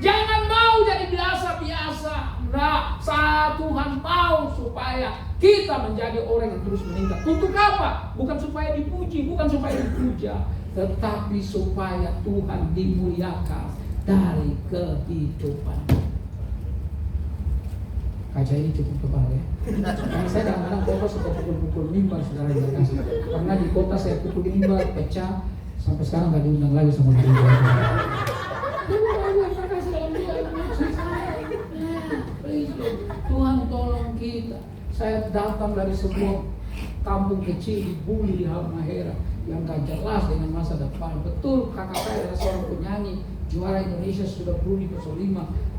Jangan mau jadi biasa-biasa. Nah, saat Tuhan mau supaya kita menjadi orang yang terus meningkat. Untuk apa? Bukan supaya dipuji, bukan supaya dipuja, tetapi supaya Tuhan dimuliakan dari kehidupan. Kaca ini cukup tebal ya. Karena saya kadang-kadang kota suka pukul-pukul mimbar, saudara yang terkasih. Karena di kota saya pukul mimbar, pecah, sampai sekarang nggak diundang lagi sama dia. Tuhan tolong kita. Saya datang dari sebuah kampung kecil di Buli di Halmahera yang gak jelas dengan masa depan. Betul, kakak saya adalah seorang penyanyi, juara Indonesia sudah Brunei ke 5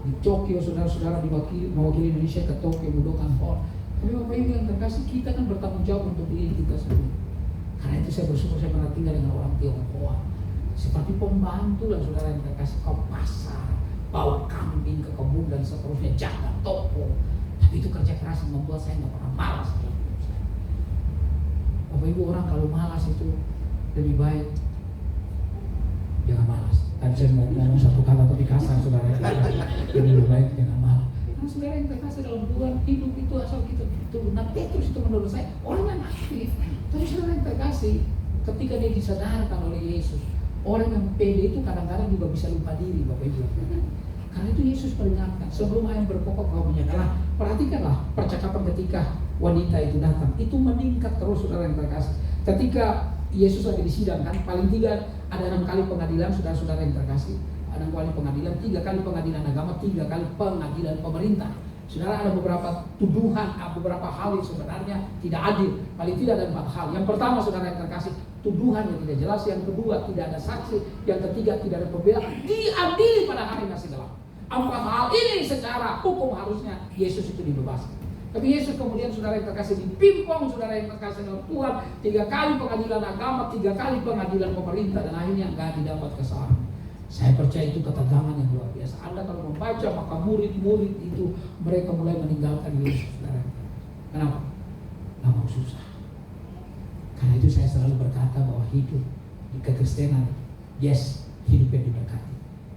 di Tokyo, saudara-saudara mewakili Indonesia ke Tokyo Budokan Hall. Tapi Bapak Ibu yang terkasih, kita kan bertanggung jawab untuk diri kita sendiri. Karena itu saya bersyukur saya pernah tinggal dengan orang Tionghoa. Seperti pembantu lah saudara yang terkasih, ke pasar, bawa kambing ke kebun dan seterusnya, jaga toko. Tapi itu kerja keras yang membuat saya gak pernah malas. Bapak Ibu, orang kalau malas itu lebih baik jangan malas. Tadi saya mau ngomong satu kata tapi kasar, saudara. Lebih baik jangan malas. Karena saudara yang terkasih dalam Tuhan, hidup itu asal kita betul. Nah, Petrus itu menurut saya orang yang aktif. Tapi saudara yang terkasih, ketika dia disadarkan oleh Yesus, orang yang pede itu kadang-kadang juga bisa lupa diri, Bapak Ibu. Karena itu Yesus peringatkan, sebelum ayam berkokok kau menyatakan. Perhatikanlah percakapan ketika wanita itu datang, itu meningkat terus, saudara yang terkasih. Ketika Yesus lagi disidangkan, paling tidak ada 6 kali pengadilan, saudara-saudara yang terkasih. 6 kali pengadilan, 3 kali pengadilan agama, 3 kali pengadilan pemerintah. Saudara, ada beberapa tuduhan, beberapa hal yang sebenarnya tidak adil. Paling tidak ada 4 hal. Yang pertama, saudara yang terkasih, tuduhan yang tidak jelas. Yang kedua, tidak ada saksi. Yang ketiga, tidak ada pembela. Diadili pada hari masih gelap. Empat hal ini secara hukum harusnya Yesus itu dibebaskan. Tapi Yesus kemudian, saudara yang terkasih, dipimpong, saudara yang terkasih dalam Tuhan, 3 kali pengadilan agama, 3 kali pengadilan pemerintah, dan akhirnya nggak didapat kesalahan. Saya percaya itu ketegangan yang luar biasa. Anda kalau membaca, maka murid-murid itu mereka mulai meninggalkan Yesus, saudara. Kenapa? Nggak mau susah. Karena itu saya selalu berkata bahwa hidup di kekristenan, yes, hidup yang diberkati.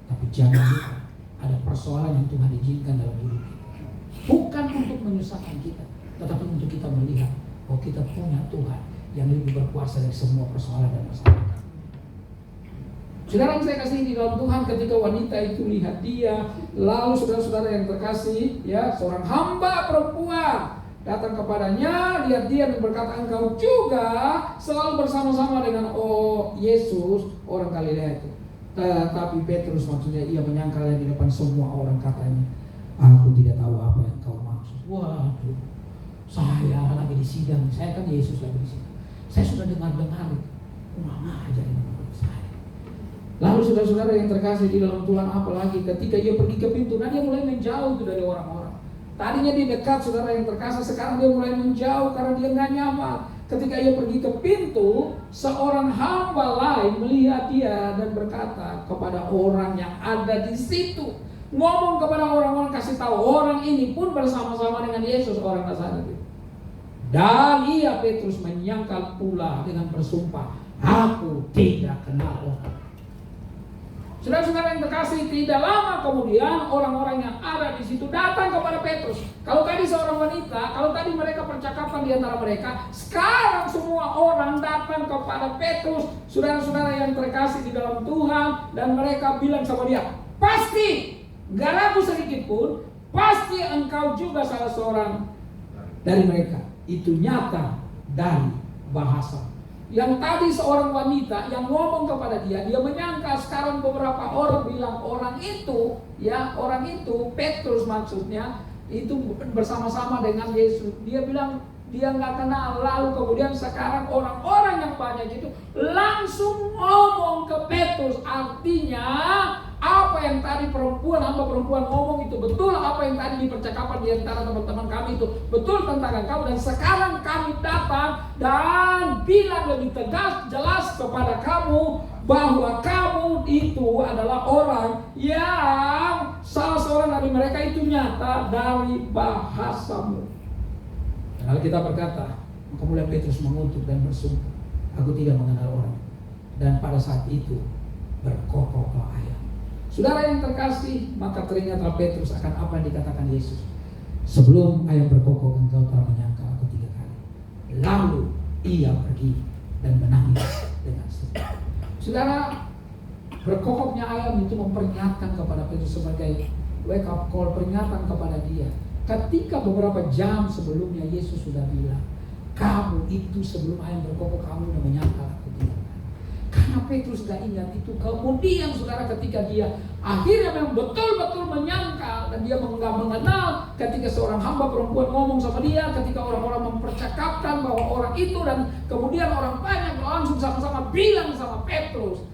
Tapi jangan lupa ada persoalan yang Tuhan izinkan dalam hidup kita. Bukan untuk menyusahkan kita, tetapi untuk kita melihat bahwa kita punya Tuhan yang lebih berkuasa dari semua persoalan dan masalah. Saudara yang saya kasih di dalam Tuhan, ketika wanita itu lihat dia, lalu saudara-saudara yang terkasih, ya, seorang hamba perempuan datang kepadanya, lihat dia dan berkata, engkau juga selalu bersama-sama dengan Yesus, orang Galilea itu. Tetapi Petrus, maksudnya ia menyangkalnya di depan semua orang, katanya, aku tidak tahu apa yang kau maksud. Waduh, saya lagi di sidang, saya kan Yesus lagi di sidang. Saya sudah dengar-dengar, kurang ajar ini menurut saya. Lalu saudara-saudara yang terkasih di dalam Tuhan, apalagi ketika ia pergi ke pintu, dia mulai menjauh dari orang-orang. Tadinya dia dekat, saudara yang terkasih, sekarang dia mulai menjauh karena dia nggak nyaman. Ketika ia pergi ke pintu, seorang hamba lain melihat dia dan berkata kepada orang yang ada di situ, ngomong kepada orang-orang, kasih tahu orang ini pun bersama-sama dengan Yesus, orang Nazaret. Dan ia, Petrus, menyangkal pula dengan bersumpah, aku tidak kenal orang. Saudara-saudara yang terkasih, tidak lama kemudian orang-orang yang ada di situ datang kepada Petrus. Kalau tadi seorang wanita, kalau tadi mereka percakapan di antara mereka, sekarang semua orang datang kepada Petrus, saudara-saudara yang terkasih di dalam Tuhan, dan mereka bilang sama dia, pasti, gak ragu sedikit pun, pasti engkau juga salah seorang dari mereka. Itu nyata dari bahasa. Yang tadi seorang wanita yang ngomong kepada dia menyangka, sekarang beberapa orang bilang orang itu, ya, orang itu, Petrus maksudnya, itu bersama-sama dengan Yesus. Dia bilang dia nggak kenal. Lalu kemudian sekarang orang-orang yang banyak itu langsung ngomong ke Petrus. Artinya apa yang tadi hamba perempuan ngomong itu betul, apa yang tadi dipercakapan di antara teman-teman kami itu betul tentang engkau. Dan sekarang kami datang dan bilang lebih tegas, jelas kepada kamu bahwa kamu itu adalah orang yang salah seorang dari mereka itu nyata dari bahasamu. Dan lalu kita berkata, kemudian Petrus mengutuk dan bersumpah, aku tidak mengenal orang. Dan pada saat itu berkokoklah ayam. Saudara yang terkasih, maka teringatlah Petrus akan apa yang dikatakan Yesus. Sebelum ayam berkokok, engkau telah menyangka aku 3 kali. Lalu ia pergi dan menangis dengan sedih. Saudara, berkokoknya ayam itu memperingatkan kepada Petrus sebagai wake up call, peringatan kepada dia. Ketika beberapa jam sebelumnya Yesus sudah bilang, kamu itu sebelum ayam berkokok kamu sudah menyangka aku 3 kali. Karena Petrus gak ingat itu. Kemudian saudara, ketika dia akhirnya memang betul-betul menyangkal dan dia gak mengenal, ketika seorang hamba perempuan ngomong sama dia, ketika orang-orang mempercakapkan bahwa orang itu, dan kemudian orang banyak langsung sama-sama bilang sama Petrus,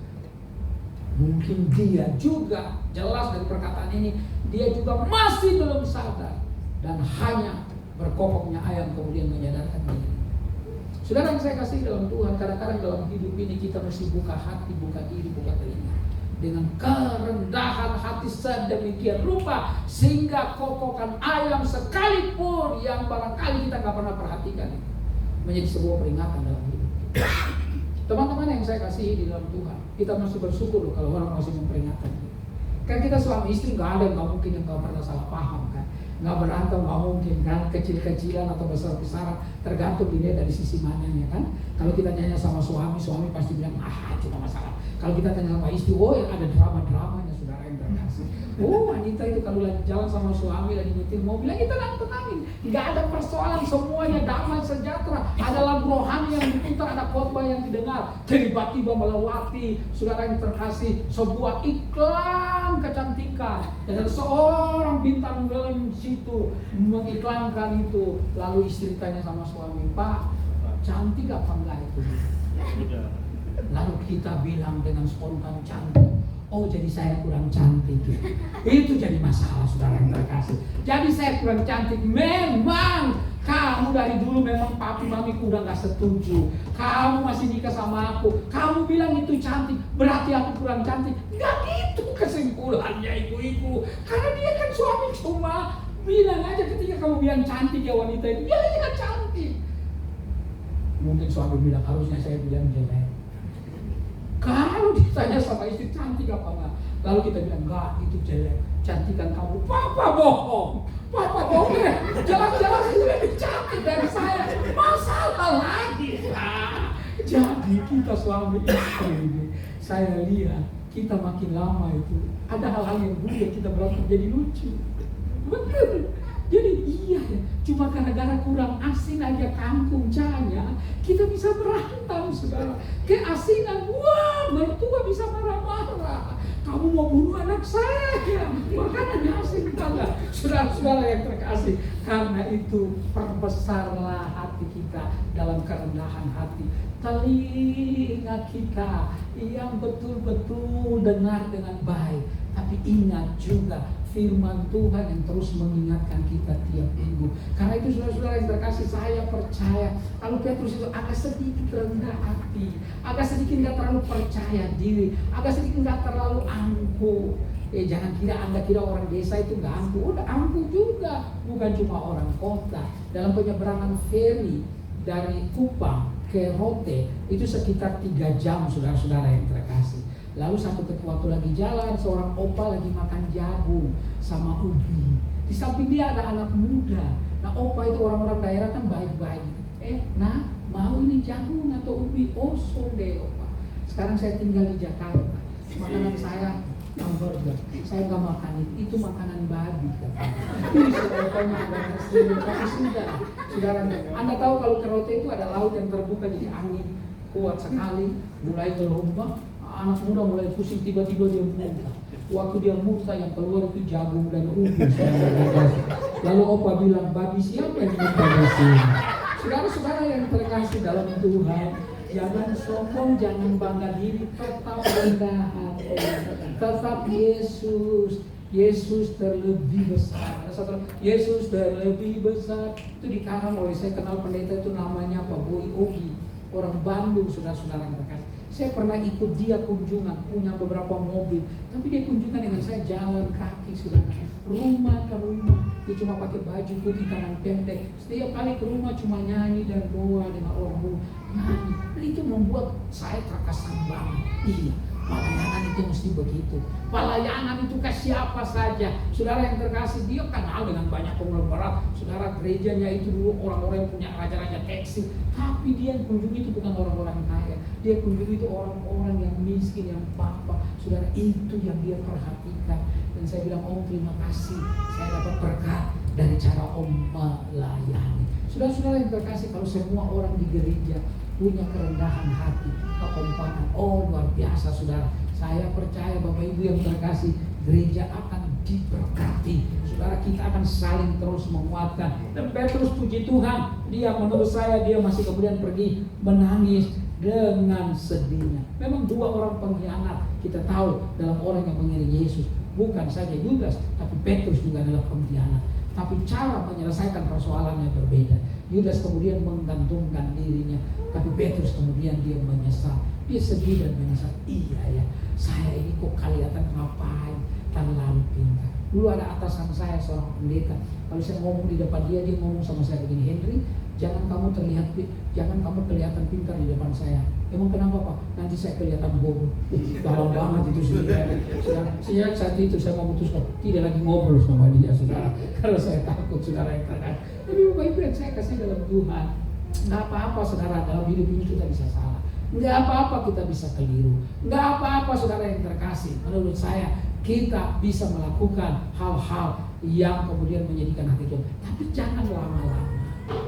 mungkin dia juga, jelas dari perkataan ini, dia juga masih belum sadar, dan hanya berkokoknya ayam kemudian menyadarkan diri. Saudara yang saya kasih dalam Tuhan, kadang-kadang dalam hidup ini kita mesti buka hati, buka diri, buka telinga. Dengan kerendahan hati sedemikian rupa, sehingga kokokan ayam sekalipun yang barangkali kita gak pernah perhatikan menjadi sebuah peringatan dalam hidup. Teman-teman yang saya kasih di dalam Tuhan, kita mesti bersyukur loh kalau orang masih memperingatkan kita. Kan kita suami istri gak ada yang gak mungkin yang gak pernah salah paham kan. Nggak berantem, nggak mungkin kan, kecil-kecilan atau besar-besaran, tergantung dilihat dari sisi mananya kan. Kalau kita tanya sama suami pasti bilang cuma masalah. Kalau kita tanya sama istri, yang ada drama-dramanya, saudara yang terkasih. Wanita itu kalau lagi jalan sama suami, lagi nyetir mobil, kita tenangin, nggak ada persoalan, semuanya damai sejahtera. Ada lagu rohani yang diputar, ada khotbah yang didengar. Tiba-tiba melewati, saudara yang terkasih, sebuah iklan kecantikan, dan ada seorang bintang film situ mengiklankan itu. Lalu istri tanya sama suami, Pak, cantik apa enggak itu? Lalu kita bilang dengan spontan, cantik. Oh, jadi saya kurang cantik. Itu jadi masalah, saudara yang terkasih. Jadi saya kurang cantik. Memang kamu dari dulu memang papi mamiku udah gak setuju. Kamu masih nikah sama aku. Kamu bilang itu cantik, berarti aku kurang cantik. Gak gitu kesimpulannya ibu-ibu. Karena dia kan suami cuma bilang aja ketika kamu bilang cantik ya wanita itu. Ya cantik. Mungkin suami bilang harusnya saya bilang jelek. Kalau ditanya sama istri cantik apa enggak, lalu kita bilang enggak, itu jelek, cantikan kamu. Papa bohong, papa bohong ya. Jelas-jelas itu lebih cantik dari saya. Masalah lagi. Jadi kita suami istri ini, saya lihat kita makin lama itu ada hal-hal yang dulu kita berantem jadi lucu. Betul. Jadi iya ya, cuma gara-gara kurang asin aja kangkung cahaya, kita bisa berantem saudara. Keasinan, wah mertua bisa marah-marah. Kamu mau bunuh anak saya, makanya asin banget. Saudara-saudara yang terkasih, karena itu perbesarlah hati kita dalam kerendahan hati. Telinga kita yang betul-betul dengar dengan baik, tapi ingat juga firman Tuhan yang terus mengingatkan kita tiap minggu. Karena itu saudara-saudara yang terkasih, saya percaya kalau Petrus itu agak sedikit rendah hati, agak sedikit nggak terlalu percaya diri, agak sedikit nggak terlalu angkuh. Jangan Anda kira orang desa itu nggak angkuh, udah angkuh juga, bukan cuma orang kota. Dalam penyeberangan feri dari Kupang ke Rote itu sekitar 3 jam saudara-saudara yang terkasih. Lalu satu waktu lagi jalan, seorang opa lagi makan jagung sama ubi. Di samping dia ada anak muda. Nah opa itu orang-orang daerah kan baik-baik. Nah mau ini jagung atau ubi? Oh deh opa. Sekarang saya tinggal di Jakarta. Makanan saya hamburger. Saya nggak makan itu makanan babi. Ini saudara-saudara tapi sudah. Saudara, Anda tahu kalau ke Rote itu ada laut yang terbuka jadi angin kuat sekali, mulai gelombang. Anak muda mulai pusing, tiba-tiba dia muntah. Waktu dia muntah yang keluar itu jagung dan ubi. Lalu opa bilang, babi siapa yang muntah di sini? Saudara-saudara yang terkasih dalam Tuhan, jangan sombong, jangan bangga diri, tetap rendah hati, tetap Yesus terlebih besar. Yesus terlebih besar. Itu dikarang oleh, saya kenal pendeta itu namanya Pak Boy Ogi, orang Bandung, saudara-saudara yang terkasih. Saya pernah ikut dia kunjungan, punya beberapa mobil, tapi dia kunjungan dengan saya jalan kaki saudara, rumah ke rumah. Dia cuma pakai baju putih tangan pendek. Setiap kali ke rumah cuma nyanyi dan doa dengan orang nyanyi. Dan itu membuat saya terkesan banget. Iya, pelayanan itu mesti begitu. Pelayanan itu ke siapa saja. Saudara yang terkasih, dia kenal dengan banyak konglomerat. Saudara, gerejanya itu dulu orang-orang yang punya raja-raja tekstil. Tapi dia yang kunjungi itu bukan orang-orang kaya. Dia kunjungi itu orang-orang yang miskin, yang papa. Saudara, itu yang dia perhatikan. Dan saya bilang, Om terima kasih. Saya dapat berkat dari cara Om melayani. Saudara-saudara yang terkasih, kalau semua orang di gereja punya kerendahan hati, kekompakan, oh luar biasa saudara. Saya percaya Bapak Ibu yang terkasih, gereja akan diberkati. Saudara, kita akan saling terus menguatkan. Dan Petrus puji Tuhan, dia menurut saya dia masih kemudian pergi menangis dengan sedihnya. Memang 2 orang pengkhianat kita tahu dalam orang yang mengiring Yesus, bukan saja Yudas, tapi Petrus juga adalah pengkhianat. Tapi cara menyelesaikan persoalannya berbeda. Yudas kemudian menggantungkan dirinya, tapi Petrus kemudian dia menyesal. Dia sedih dan menyesal. Iya ya, saya ini kok kelihatan ngapain terlalu pintar. Dulu ada atasan saya seorang pendeta. Kalau saya ngomong di depan dia ngomong sama saya begini, Henry, jangan kamu kelihatan pintar di depan saya. Emang kenapa Pak? Nanti saya kelihatan bodoh. Dalam banget itu saudara. Sejak saat itu saya memutuskan tidak lagi ngobrol sama dia saudara. Kalau saya takut saudara yang terkait. Tapi Bapak Ibu yang saya kasih dalam Tuhan, nggak apa-apa saudara, dalam hidup ini kita bisa salah. Nggak apa-apa kita bisa keliru. Nggak apa-apa saudara yang terkasih. Menurut saya kita bisa melakukan hal-hal yang kemudian menjadikan hati Tuhan. Tapi jangan lama-lama.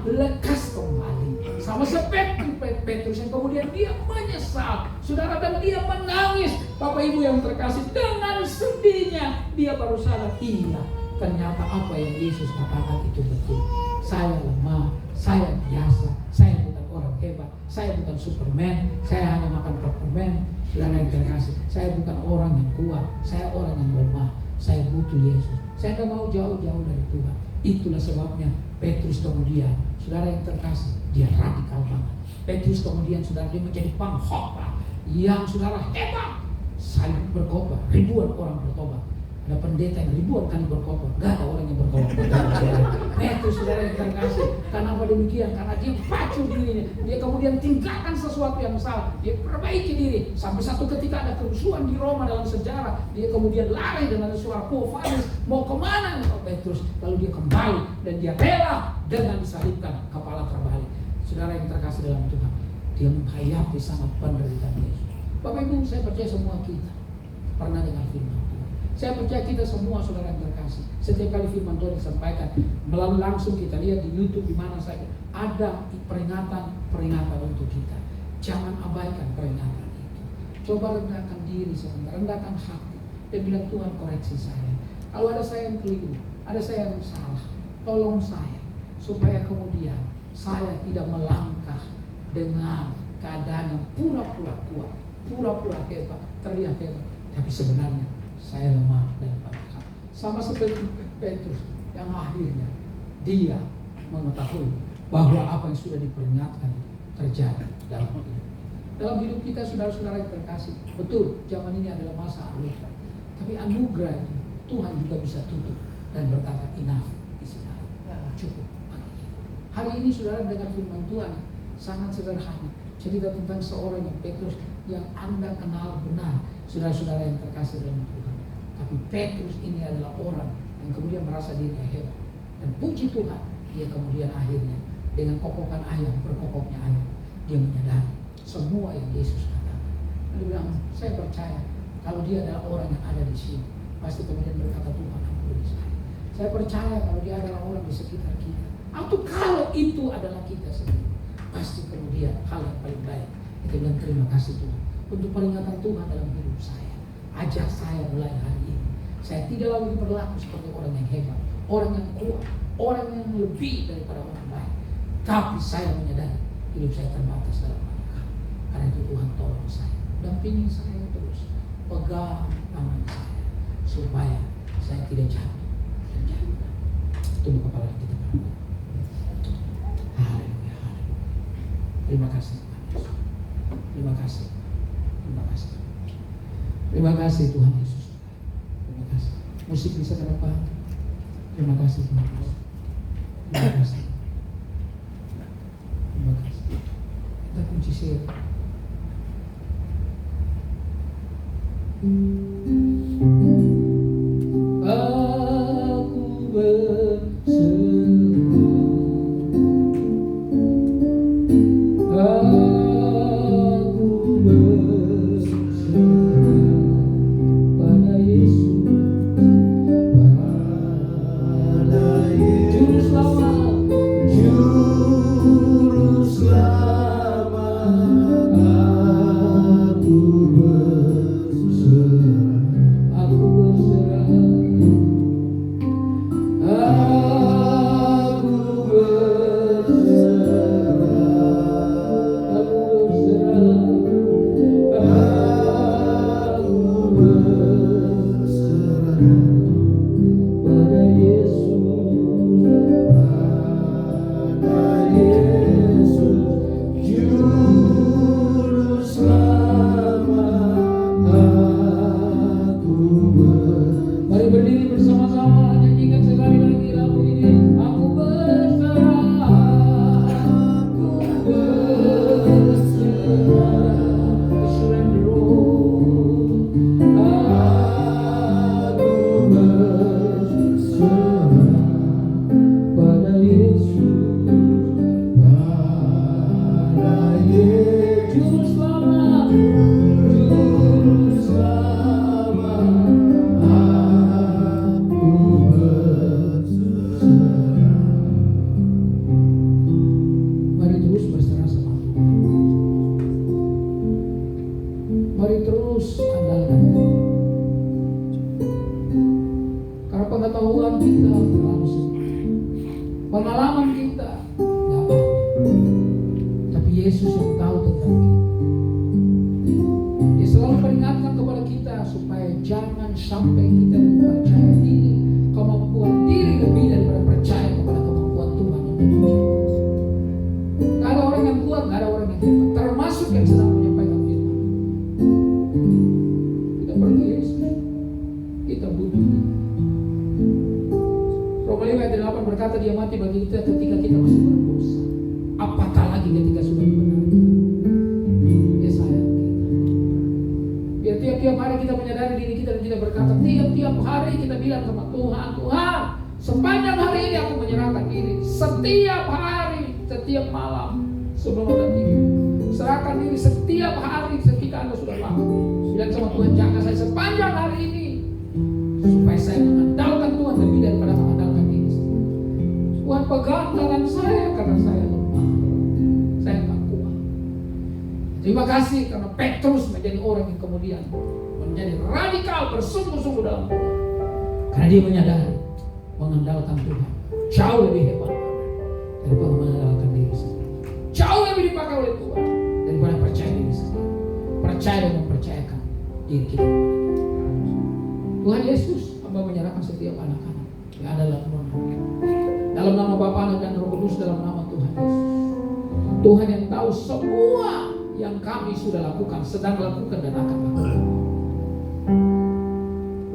Lekas kembali sama seperti Petrus yang kemudian dia menyesal saudara, dan dia menangis. Bapak Ibu yang terkasih, dengan sedihnya dia baru sadar, iya ternyata apa yang Yesus katakan itu betul. Saya lemah, saya biasa, saya bukan orang hebat, saya bukan Superman, saya hanya makan permen. Saudara yang terkasih, saya bukan orang yang kuat, saya orang yang lemah, saya butuh Yesus. Saya tidak mau jauh-jauh dari Tuhan. Itulah sebabnya Petrus kemudian, saudara yang terkasih, dia radikal banget. Petrus kemudian saudara dia menjadi pengkhotbah yang saudara hebat. Salib berkhotbah, ribuan orang bertobat. Ada pendeta yang ribuan kali berkhotbah, gak ada orang yang bertobat. Petrus saudara yang terkasih, kenapa demikian? Karena dia pacu dirinya, dia kemudian tinggalkan sesuatu yang salah, dia perbaiki diri. Sampai satu ketika ada kerusuhan di Roma dalam sejarah, dia kemudian lari dengan suara Quo Vadis, mau kemana nih Petrus? Lalu dia kembali dan dia rela dengan disalibkan, kepala terbalik. Saudara yang terkasih dalam Tuhan, dia menghayati sangat penderitaan Yesus. Bapak Ibu, saya percaya semua kita pernah dengar firman Tuhan. Saya percaya kita semua saudara yang terkasih, setiap kali firman Tuhan disampaikan, melalui langsung kita lihat di YouTube di mana saja ada peringatan untuk kita. Jangan abaikan peringatan itu. Coba rendahkan diri sebentar, rendahkan hati dan bilang, Tuhan koreksi saya. Kalau ada saya yang keliru, ada saya yang salah, tolong saya supaya kemudian saya tidak melangkah dengan keadaan yang pura-pura kuat, pura-pura hebat, terlihat hebat, tapi sebenarnya saya lemah dan lemah. Sama seperti Petrus yang akhirnya dia mengetahui bahwa apa yang sudah diperingatkan terjadi dalam hidup. Dalam hidup kita saudara-saudara yang terkasih, betul zaman ini adalah masa anugerah, tapi anugerah itu Tuhan juga bisa tutup dan berkata enough, cukup. Hari ini saudara dengar firman Tuhan sangat sederhana, cerita tentang seorang yang Petrus yang Anda kenal benar, saudara-saudara yang terkasih dalam Tuhan. Tapi Petrus ini adalah orang yang kemudian merasa dirinya hebat. Dan puji Tuhan, dia kemudian akhirnya dengan kokokan ayam, berkokoknya ayam, dia menyadari semua yang Yesus katakan. Dia bilang, saya percaya kalau dia adalah orang yang ada di sini, pasti kemudian berkata, Tuhan ampuni saya. Saya percaya kalau dia adalah orang di sekitar kita, atau kalau itu adalah kita sendiri, pasti kemudian hal yang paling baik kita bilang terima kasih Tuhan untuk peringatan Tuhan dalam hidup saya. Ajak saya mulai hari ini, saya tidak lagi berlaku seperti orang yang hebat, orang yang kuat, orang yang lebih daripada orang lain. Tapi saya menyadari hidup saya terbatas dalam banyak hal. Karena itu Tuhan tolong saya, dampingi saya terus, pegang tangan saya supaya saya tidak jatuh dan jatuh. Tunduk kepala kita berdoa. Haleluya. Terima kasih Tuhan Yesus. Terima kasih. Terima kasih. Terima kasih Tuhan Yesus. Terima kasih. Musik bisa ke depan. Terima kasih Tuhan Yesus. Terima kasih. Terima kasih. Kita puji sir. Aku berseru, aku berseru pada Yesus, Juru Selamat, Juru Selamat. Aku berseru pengalaman kita, nggak banyak. Tapi Yesus yang tahu tentang kita. Dia selalu peringatkan kepada kita supaya jangan sampai kita percaya diri, kemampuan diri lebih daripada percaya kepada kemampuan Tuhan untuk menjaga. Gak ada orang yang kuat, gak ada orang yang hebat, termasuk yang sedang menyampaikan firman. Kita perlu Yesus, kita butuh Dia. Roma 5 ayat 8 berkata Dia mati bagi kita ketika kita masih berdosa, apatah lagi ketika sudah dibenarkan. Dia sayang kita. Biar tiap-tiap hari kita menyadari diri kita dan kita berkata, tiap-tiap hari kita bilang sama Tuhan, Tuhan, sepanjang hari ini aku menyerahkan diri. Setiap hari, setiap malam sebelum Anda tidur, serahkan diri setiap hari ketika Anda sudah bangun. Bilang sama Tuhan, jaga saya sepanjang hari ini supaya saya mengandalkan Tuhan lebih daripada mengandalkan diri sendiri. Tuhan pegang tangan saya karena saya lemah, saya tak kuat. Terima kasih karena Petrus menjadi orang yang kemudian menjadi radikal, bersungguh-sungguh dalam Tuhan. Karena dia menyadari mengandalkan Tuhan jauh lebih hebat daripada mengandalkan diri sendiri. Jauh lebih dipakai oleh Tuhan daripada percaya diri sendiri. Percaya dan mempercayakan diri kita kepada Tuhan. Tuhan Yesus, hamba menyerahkan setiap anak-anak yang ada dalam ruang dalam nama Bapa, Anak dan Roh Kudus, dalam nama Tuhan Yesus. Tuhan yang tahu semua yang kami sudah lakukan, sedang lakukan dan akan lakukan.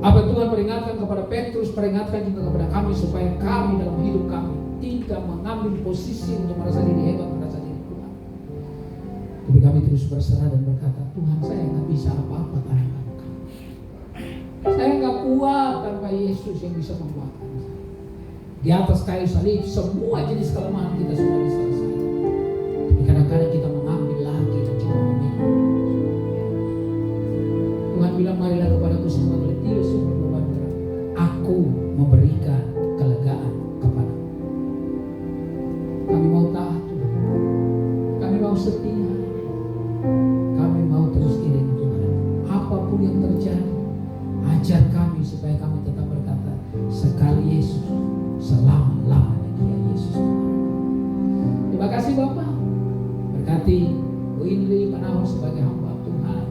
Apa Tuhan peringatkan kepada Petrus, peringatkan juga kepada kami supaya kami dalam hidup kami tidak mengambil posisi untuk merasa diri hebat, merasa diri kuat. Tapi kami terus berserah dan berkata, Tuhan, saya nggak bisa apa-apa tanpa Engkau. Saya nggak kuat tanpa Yesus yang bisa menguatkan saya. Di atas kayu salib semua jenis kelemahan kita sudah diselesaikan. Tapi kadang-kadang kita mengambil lagi dan kita memilih. Tuhan bilang, marilah kepadaku semua letih sumber beban berat, aku memberikan kelegaan kepadamu. Kami mau taat Tuhan, kami mau setia, kami mau terus iring Tuhan. Apapun yang terjadi, ajar kami supaya kami tetap berkata, sekali Yesus, selama-lamanya Dia Yesus. Terima kasih Bapak. Berkati Bu Indri Panahon sebagai hamba Tuhan.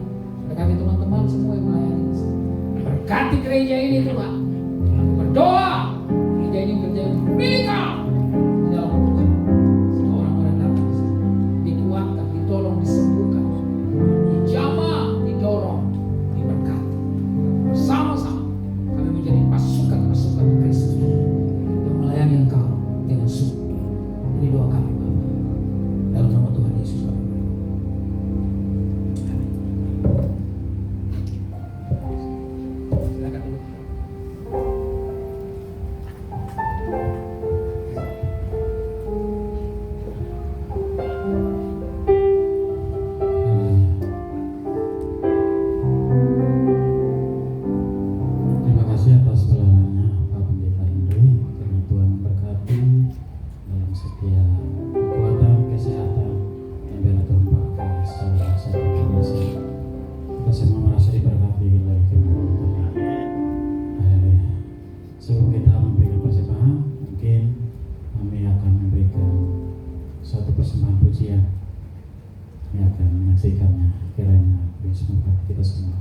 Berkati teman-teman semua yang melayani. Berkati gereja ini Tuhan. Berdoa gereja ini menjadi milik Kau di dalam Tuhan. Semua orang-orang datang di sini dikuatkan, ditolong, disembuhkan, dijamah, didorong, diberkati. Bersama-sama kami menjadi pasukan-pasukan Kristus yang melayani Engkau dengan sungguh. Ini doa kami Bapak. Dalam nama Tuhan Yesus kami berdoa. Silakan duduk. Terima kasih atas pelayanannya Pak Pendeta Indri. Karena Tuhan berkati dalam setiap kekuatan, kesehatan yang biarlah Tuhan pakai secara satu masing. Kita semua merasa diberkati oleh firman Tuhan. Haleluya. Sebelum kita memberikan persembahan, mungkin kami akan memberikan suatu persembahan pujian yang akan menyaksikannya. Kiranya Yesus memberkati kita semua.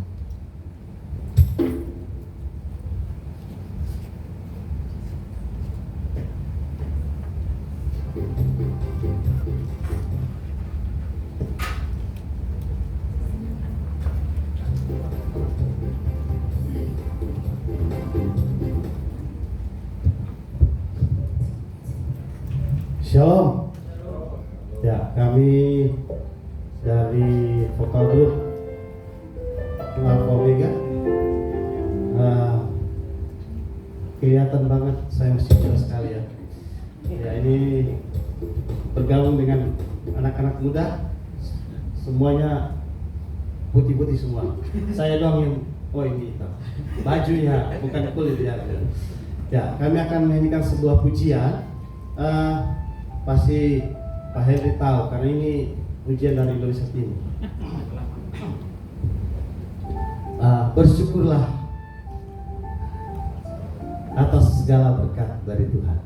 Shalom. Ya, kami dari vokal grup Alpha Omega. Kelihatan banget saya masih muda sekali ya. Ya, ini bergabung dengan anak-anak muda, semuanya putih-putih semua. Saya doang yang ini hitam. Bajunya bukan kulit ya. Ya, kami akan menyanyikan sebuah pujian. Pasti Pak Henry tahu karena ini pujian dari Indonesia Timur. Bersyukurlah atas segala berkat dari Tuhan.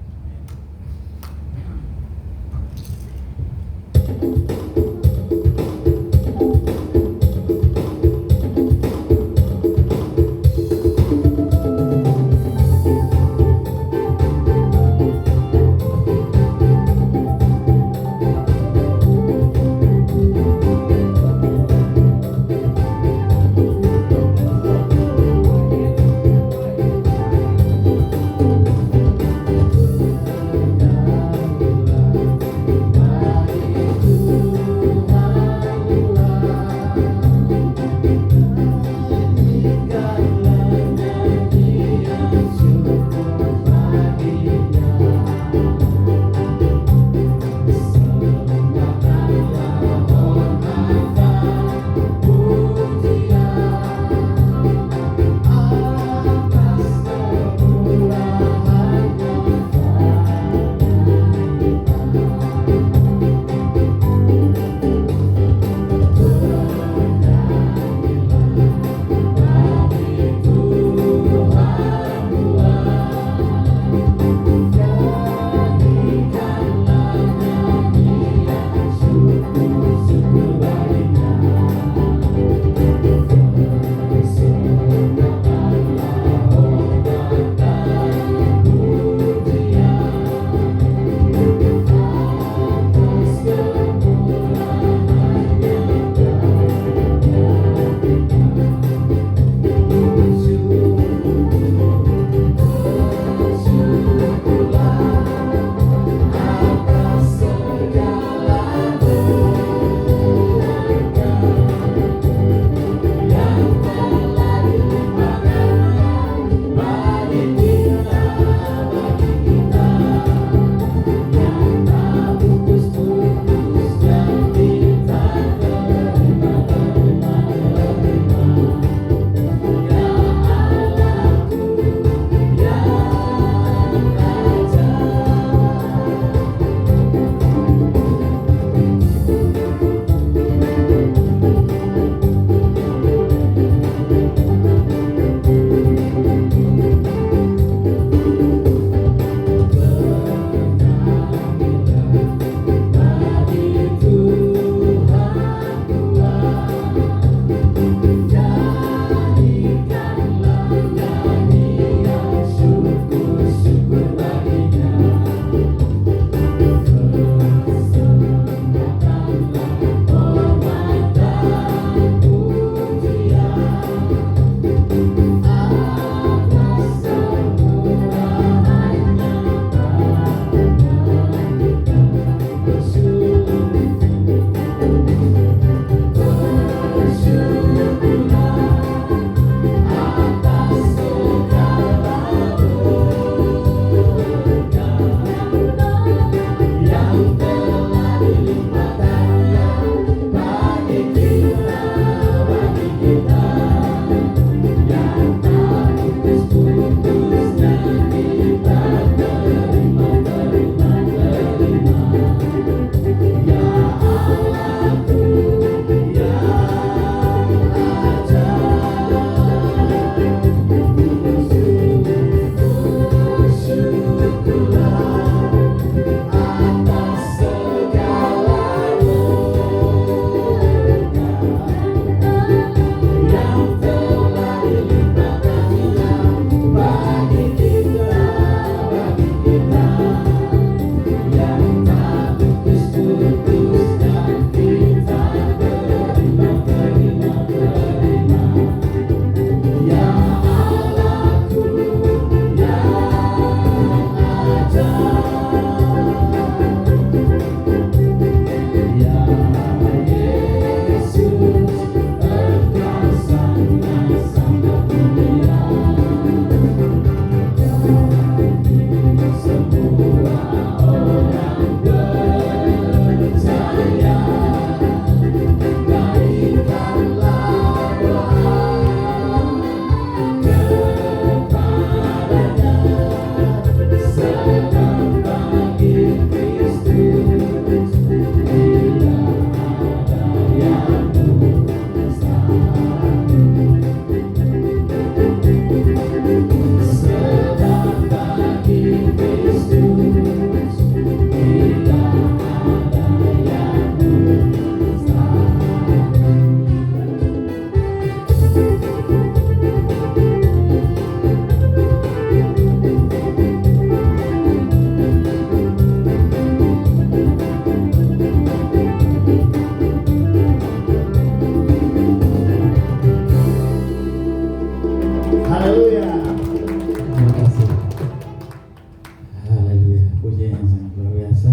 pujian yang sangat luar biasa,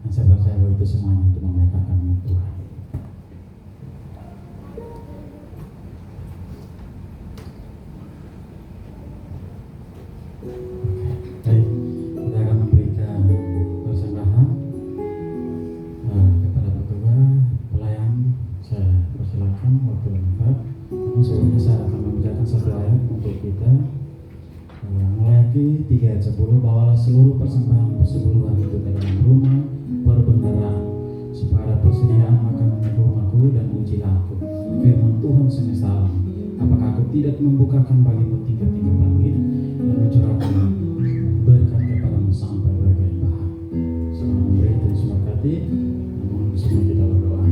dan saya percaya bahwa itu semuanya untuk memuliakan nama Tuhan. Baik, kita akan memberikan persembahan kepada petugas pelayan. Saya persilakan waktu lengkap. Namun sebelumnya saya akan membacakan satu ayat untuk kita. Meleakhi 3 ayat 10, bawalah seluruh persembahan persepuluhan itu ke dalam rumah perbendaharaan supaya persediaan makanan di rumahku, dan ujilah aku, firman Tuhan semesta alam, apakah aku tidak membukakan bagimu tingkap-tingkap langit dan mencurahkan berkat kepadamu sampai berkelimpahan. Selamat memberi dan memberkati. Namun semua kita berdoa.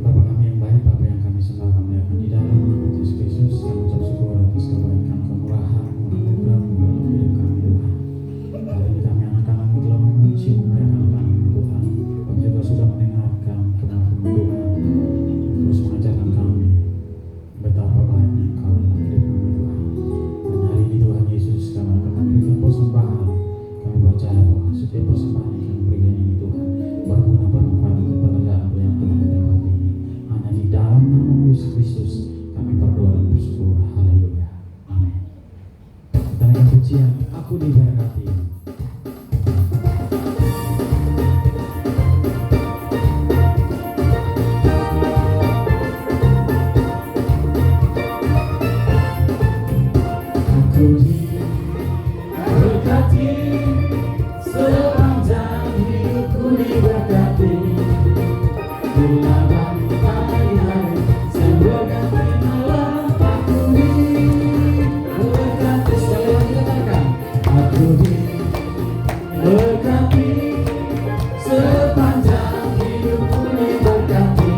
Bapa kami yang baik, Bapa yang kami sembah, kami akan di dalam nama Yesus Kristus kami ucap syukur atas kebaikan, kemurahan, anugerah dalam hidup kami Tuhan. Hari ini kami anak-anakmu telah memuji memuliakan nama Tuhan. Kami juga sudah mendengarkan firman Tuhan, terus mengajarkan kami betapa baiknya Engkau dalam hidup kami Tuhan. Dan hari ini Tuhan Yesus kami akan memberikan persembahan. Kami percaya bahwa setiap persembahan yang kami berikan ini Tuhan berguna, bermanfaat untuk pekerjaan yang Tuhan tempat ini. Hanya di dalam nama Yesus Kristus kami berdoa dan bersyukur. Haleluya. Amin. Kita naikkan pujian, aku diberkati. Aku diberkati, sepanjang hidupku diberkati. Bila bangkai hari saya berganti malam, aku diberkati. Sekali lagi katakan, aku diberkati, sepanjang hidupku diberkati.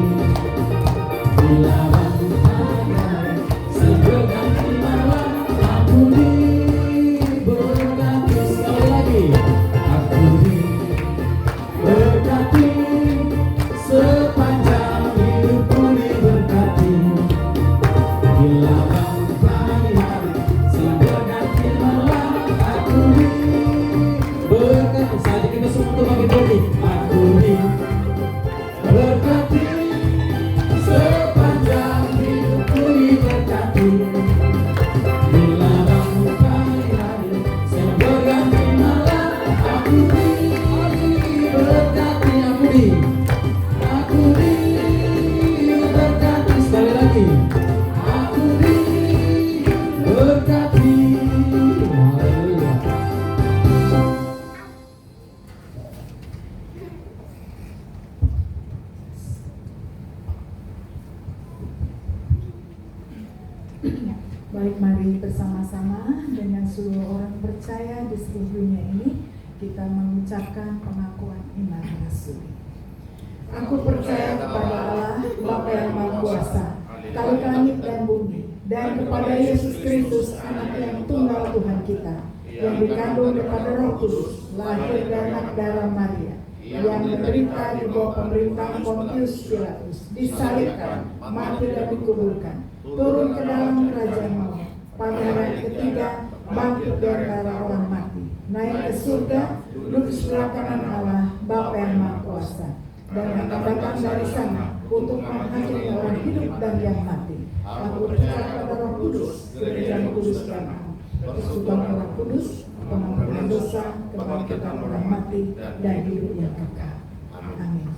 Bila bangkai hari saya berganti malam, aku diberkati. Sekali lagi, aku diberkati, sepanjang hidupku diberkati. Bila bangkai hari siang berganti malam, aku diberkati. Saat kita semua bagi bagi, aku diberkati, sepanjang hidupku diberkati. Bila bangkai hari siang berganti malam, aku diberkati. Aku diberkati. Sekali lagi, aku diberkati. Haleluya. Baik, mari bersama-sama dengan seluruh orang percaya di seluruh dunia ini kita mengucapkan pengakuan iman rasuli. Aku percaya kepada Allah Bapa yang Maha Kuasa, Kalik langit dan bumi, dan kepada Yesus Kristus Anak yang tunggal Tuhan kita, yang dikandung daripada Roh Kudus, lahir dari anak darah Maria, yang menderita di bawah pemerintahan Pontius Pilatus, disalibkan, mati dan dikuburkan, turun ke dalam kerajaan maut, pada hari ketiga bangkit dari antara orang mati, naik ke surga, duduk di sebelah kanan Allah Bapa yang Maha Kuasa, dan akan datang dari sana untuk menghakimi orang hidup dan yang mati. Aku percaya pada Roh Kudus, gereja kudus dan am, persekutuan Roh Kudus, pengampunan dosa, kebangkitan orang mati, dan hidup yang kekal. Amin.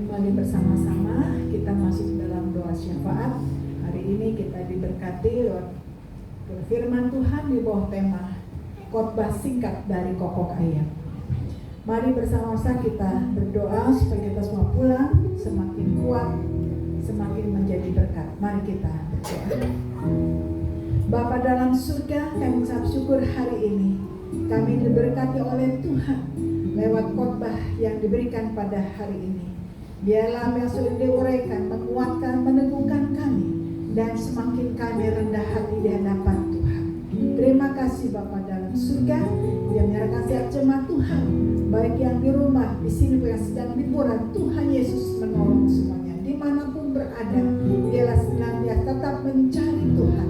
Mari bersama-sama kita masuk dalam doa syafaat. Hari ini kita diberkati lewat firman Tuhan di bawah tema khotbah singkat dari Kokok Ayat. Mari bersama-sama kita berdoa supaya kita semua pulang semakin kuat, semakin menjadi berkat. Mari kita berdoa. Bapa dalam surga, kami ucap syukur hari ini kami diberkati oleh Tuhan lewat khotbah yang diberikan pada hari ini. Biarlah yang sudah diuraikan menguatkan, meneguhkan kami, dan semakin kami rendah hati di hadapan Tuhan. Terima kasih Bapa dalam surga yang menyerahkan setiap jemaat Tuhan, baik yang di rumah, di sini yang sedang liburan. Tuhan Yesus menolong semuanya dimanapun berada. Biarlah senantiasa tetap mencari Tuhan,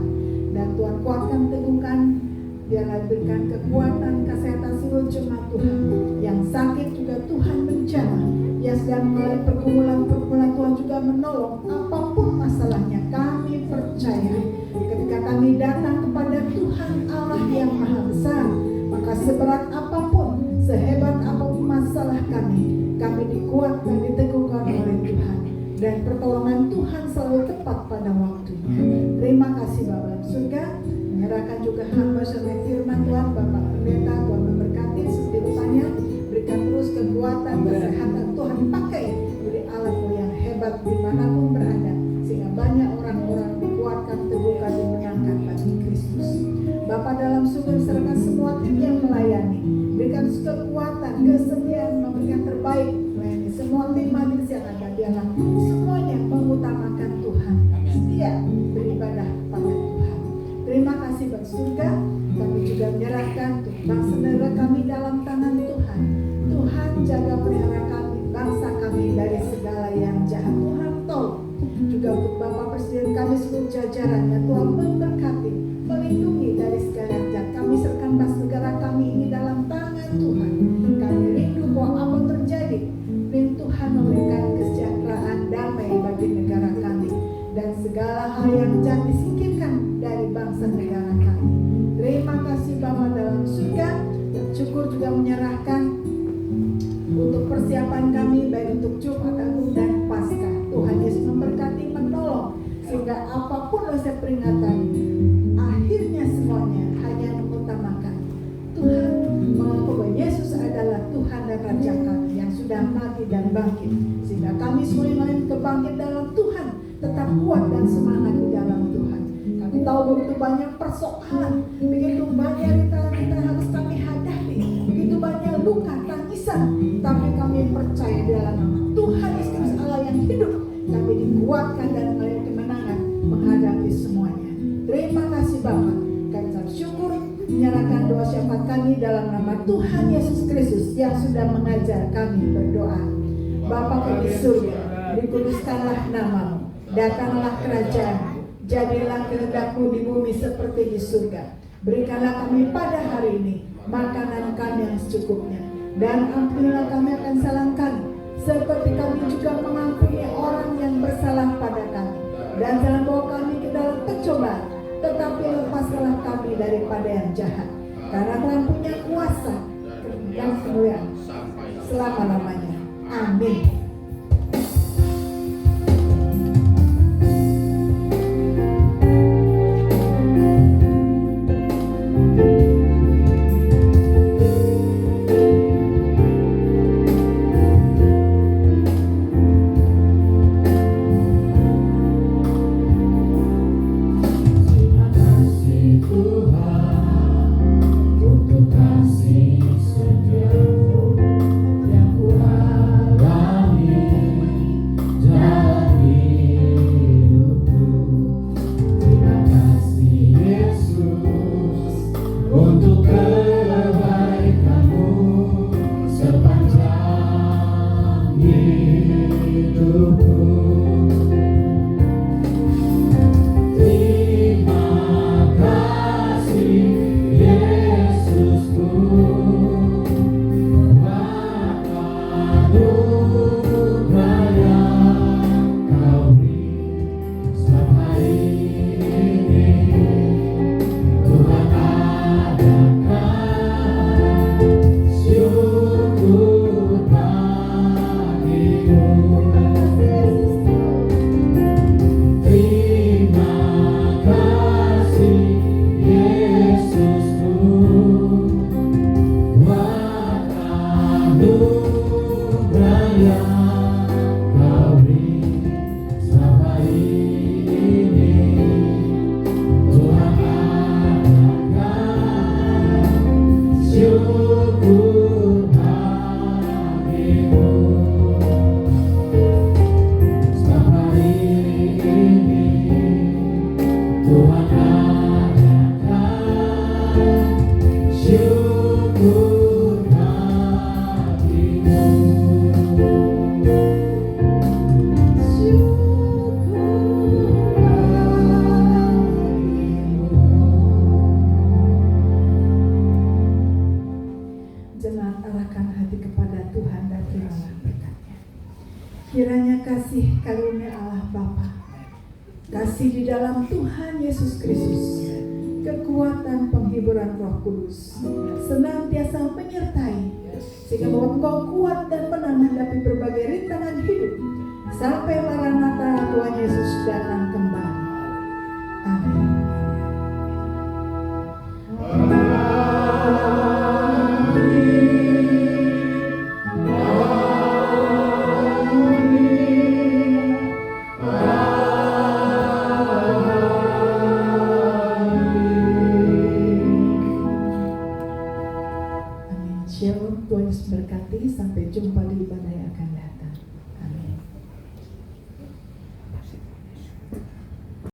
dan Tuhan kuatkan, teguhkan. Biarlah berikan kekuatan bencana, yang sedang mengalami pergumulan-pergumulan, Tuhan juga menolong apapun masalahnya. Kami percaya ketika kami datang kepada Tuhan Allah yang Maha Besar, maka seberat apapun, sehebat apapun masalah kami dikuatkan, diteguhkan oleh Tuhan, dan pertolongan Tuhan selalu tepat pada waktunya. Terima kasih Bapa dalam surga. Menyerahkan juga hamba serta firman Tuhan, Bapak Pendeta, Tuhan memberkati seperti bertanya, berikan terus kekuatan, kesehatan, Tuhan pakai beri alat yang hebat dimanapun berada, sehingga banyak orang-orang dikuatkan, teguhkan, dimenangkan bagi Kristus. Bapa dalam surga, serahkan semua tim yang melayani, berikan kekuatan, kesediaan, memberikan terbaik melayani semua tim majelis yang ada, biarlah semuanya mengutamakan Tuhan, setia beribadah pada Tuhan. Terima kasih Bapak surga. Kami juga menyerahkan bangsa negara kami dalam tangan Tuhan. Tuhan jaga pelihara kami, bangsa kami dari segala yang jahat. Tuhan tolong juga untuk Bapak Presiden kami seluruh jajarannya. Tuhan memberkati, melindungi dari segala yang jahat. Kami serahkan bangsa negara kami ini dalam tangan Tuhan. Kami rindu bahwa apa terjadi, dan Tuhan memberikan kesejahteraan, damai bagi negara kami, dan segala hal yang jahat disingkirkan dari bangsa negara kami. Terima kasih Bapa dalam surga. Syukur juga menyerahkan untuk persiapan kami, baik untuk Jumat Agung dan Paskah. Tuhan Yesus memberkati, menolong, sehingga apapun dosa peringatan, akhirnya semuanya hanya mengutamakan Tuhan, bahwa Yesus adalah Tuhan dan Raja kami yang sudah mati dan bangkit, sehingga kami semua yang lain kebangkit dalam Tuhan, tetap kuat dan semangat di dalam Tuhan. Kami tahu begitu banyak persoalan, begitu banyak kita harus kami hadapi, begitu banyak luka, tangisan, tapi kami percaya di dalam nama Tuhan Yesus Allah yang hidup, kami dikuatkan dan mengalami kemenangan menghadapi semuanya. Terima kasih Bapa. Kami syukur menyerahkan doa syafaat kami dalam nama Tuhan Yesus Kristus yang sudah mengajar kami berdoa. Bapa kami di surga, dikuduskanlah namamu, datanglah kerajaan, jadilah kehendak-Mu di bumi seperti di surga. Berikanlah kami pada hari ini makanan kami yang secukupnya, dan ampunilah kami akan salah kami, seperti kami juga mengampuni orang yang bersalah pada kami. Dan jangan bawa kami ke dalam pencobaan, tetapi lepaskanlah kami daripada yang jahat. Karena Tuhan punya kuasa dan kemuliaan selama-lamanya. Amin. Kiranya kasih karunia Allah Bapa, kasih di dalam Tuhan Yesus Kristus, kekuatan penghiburan Roh Kudus senantiasa menyertai, sehingga bahwa engkau kuat dan menang menghadapi berbagai rintangan hidup sampai Maranatha Tuhan Yesus datang kembali.